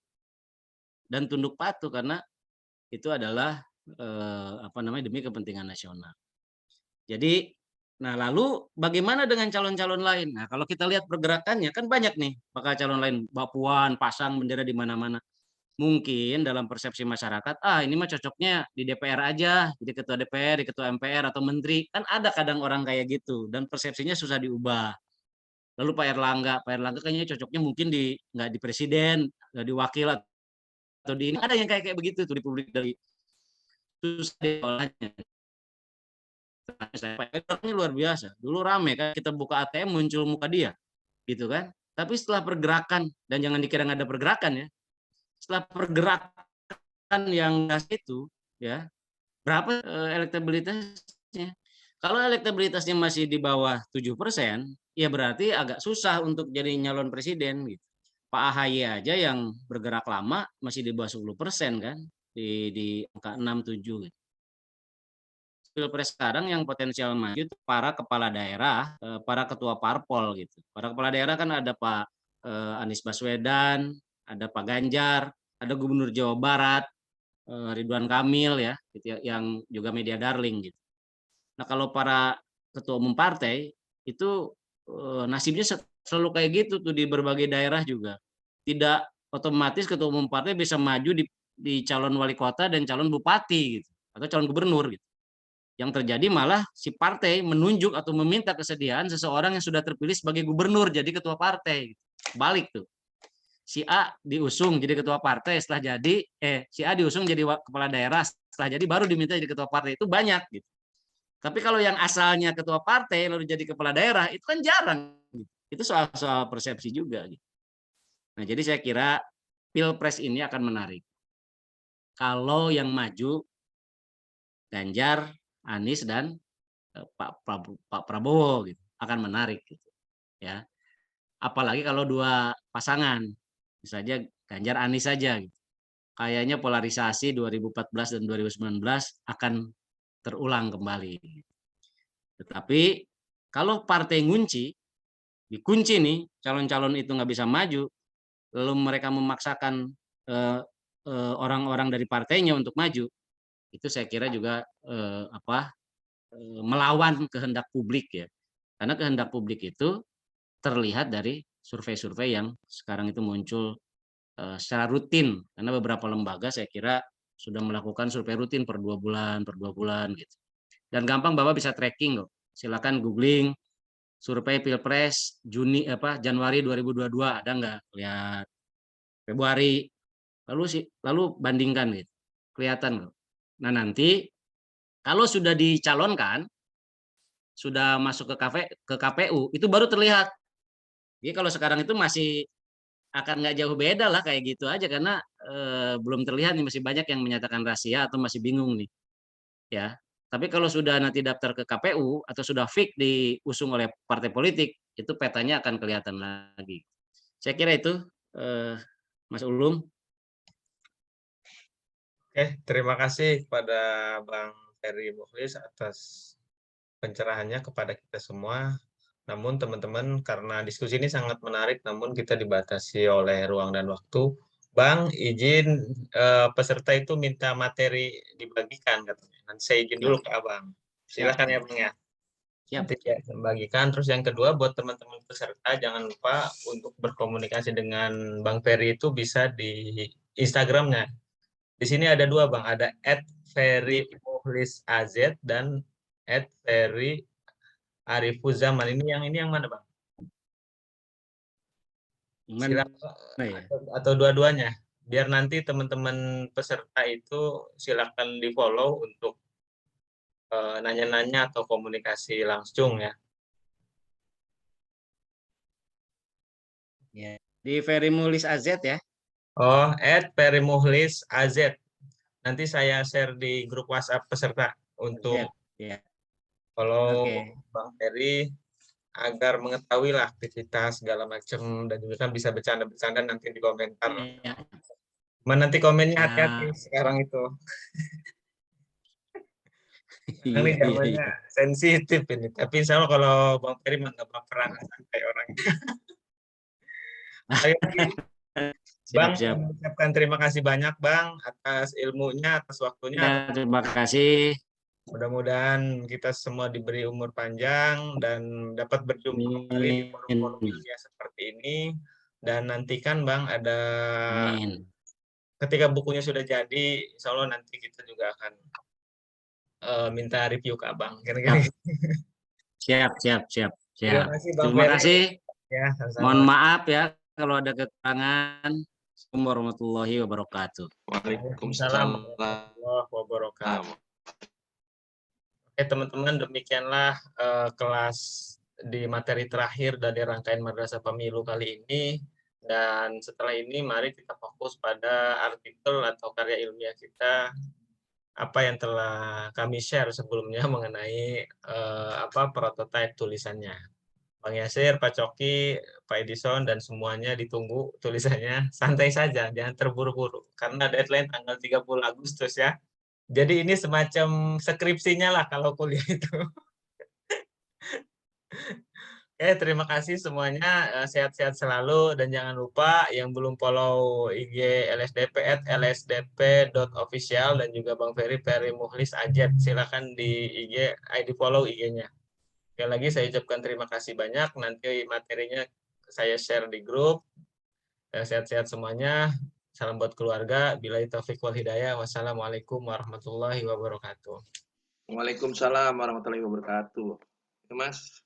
dan tunduk patuh karena itu adalah demi kepentingan nasional. Jadi, nah lalu bagaimana dengan calon-calon lain? Nah kalau kita lihat pergerakannya kan banyak nih bakal calon lain, Mbak Puan pasang bendera di mana-mana. Mungkin dalam persepsi masyarakat, ini mah cocoknya di DPR aja, jadi ketua DPR, di ketua MPR atau menteri. Kan ada kadang orang kayak gitu dan persepsinya susah diubah. Lalu Pak Erlangga kayaknya cocoknya mungkin nggak di presiden, nggak di wakil atau di ini. Ada yang kayak begitu tuh di publik dari susah diolahnya. Ini luar biasa. Dulu rame kan kita buka ATM muncul muka dia, gitu kan. Tapi setelah pergerakan, dan jangan dikira nggak ada pergerakan ya, setelah pergerakan yang itu ya, berapa elektabilitasnya? Kalau elektabilitasnya masih di bawah 7%, ya berarti agak susah untuk jadi nyalon presiden gitu. Pak AHY aja yang bergerak lama masih di bawah 10% kan, di angka 6-7 gitu. Pilpres sekarang yang potensial maju itu para kepala daerah, para ketua parpol gitu. Para kepala daerah kan ada Pak Anies Baswedan, ada Pak Ganjar, ada Gubernur Jawa Barat Ridwan Kamil ya, gitu, yang juga media darling gitu. Nah kalau para ketua umum partai itu nasibnya selalu kayak gitu tuh di berbagai daerah juga. Tidak otomatis ketua umum partai bisa maju di calon wali kota dan calon bupati gitu. atau calon gubernur gitu. Yang terjadi malah si partai menunjuk atau meminta kesediaan seseorang yang sudah terpilih sebagai gubernur jadi ketua partai. Balik tuh. Si A diusung jadi ketua partai setelah jadi si A diusung jadi kepala daerah setelah jadi baru diminta jadi ketua partai. Itu banyak gitu. Tapi kalau yang asalnya ketua partai lalu jadi kepala daerah itu kan jarang. Gitu. Itu soal persepsi juga gitu. Nah, jadi saya kira Pilpres ini akan menarik. Kalau yang maju Ganjar, Anies dan Pak Prabowo gitu akan menarik gitu ya, apalagi kalau dua pasangan misalnya Ganjar Anies saja gitu. Kayaknya polarisasi 2014 dan 2019 akan terulang kembali. Tetapi kalau partai dikunci nih calon-calon itu nggak bisa maju, lalu mereka memaksakan orang-orang dari partainya untuk maju, itu saya kira juga melawan kehendak publik ya. Karena kehendak publik itu terlihat dari survei-survei yang sekarang itu muncul secara rutin. Karena beberapa lembaga saya kira sudah melakukan survei rutin per 2 bulan gitu. Dan gampang Bapak bisa tracking loh. Silakan googling survei Pilpres Januari 2022 ada nggak? Lihat Februari. Lalu bandingkan gitu. Kelihatan loh. Nah, nanti kalau sudah dicalonkan sudah masuk ke KPU itu baru terlihat. Jadi kalau sekarang itu masih akan nggak jauh beda lah kayak gitu aja karena belum terlihat nih, masih banyak yang menyatakan rahasia atau masih bingung nih ya. Tapi kalau sudah nanti daftar ke KPU atau sudah fix diusung oleh partai politik itu petanya akan kelihatan lagi. Saya kira itu Mas Ulum. Oke, terima kasih kepada Bang Ferry Mukhlis atas pencerahannya kepada kita semua. Namun teman-teman, karena diskusi ini sangat menarik, namun kita dibatasi oleh ruang dan waktu. Bang, izin peserta itu minta materi dibagikan katanya. Nanti saya izin dulu ke Abang. Silakan ya Bang ya. Nanti ya membagikan. Terus yang kedua buat teman-teman peserta jangan lupa untuk berkomunikasi dengan Bang Ferry itu bisa di Instagramnya. Di sini ada dua Bang, ada @ferrymukhlisaz dan @ferryarifuzaman. Ini yang mana Bang? Silakan atau dua-duanya. Biar nanti teman-teman peserta itu silakan di-follow untuk nanya-nanya atau komunikasi langsung ya. Di Ferry Mukhlis AZ ya. Oh, @ferrymukhlisaz. Nanti saya share di grup WhatsApp peserta untuk follow Bang Ferry agar mengetahui lah aktivitas segala macam dan juga kan bisa bercanda-bercanda nanti di komentar. Nanti komennya hati-hati sekarang itu. Ini zamannya sensitif ini. Tapi insya Allah kalau Bang Ferry nggak baperan santai orangnya. Bang, mengucapkan terima kasih banyak Bang atas ilmunya, atas waktunya. Terima kasih. Mudah-mudahan kita semua diberi umur panjang dan dapat berjumpa kembali di forum-forum ilmiah seperti ini. Dan nantikan Bang ada ketika bukunya sudah jadi, insya Allah nanti kita juga akan minta review ke Abang. Siap. Terima kasih Bang Terima kasih. Ya, mohon maaf ya kalau ada kekurangan. Assalamualaikum warahmatullahi wabarakatuh. Waalaikumsalam warahmatullahi wabarakatuh. Oke teman-teman, demikianlah kelas di materi terakhir dari rangkaian Madrasah Pemilu kali ini. Dan setelah ini mari kita fokus pada artikel atau karya ilmiah kita, apa yang telah kami share sebelumnya mengenai prototipe tulisannya. Bang Yasir, Pak Coki, Pak Edison, dan semuanya ditunggu tulisannya. Santai saja, jangan terburu-buru. Karena deadline tanggal 30 Agustus ya. Jadi ini semacam skripsinya lah kalau kuliah itu. Oke, terima kasih semuanya. Sehat-sehat selalu. Dan jangan lupa yang belum follow IG LSDP @lsdp.official dan juga Bang Ferry Mukhlis Ajat. Silakan di IG, ID follow IG-nya. Sekali lagi saya ucapkan terima kasih banyak. Nanti materinya saya share di grup. Sehat-sehat semuanya. Salam buat keluarga. Billahi taufiq wal hidayah. Wassalamualaikum warahmatullahi wabarakatuh. Waalaikumsalam warahmatullahi wabarakatuh. Ya, Mas.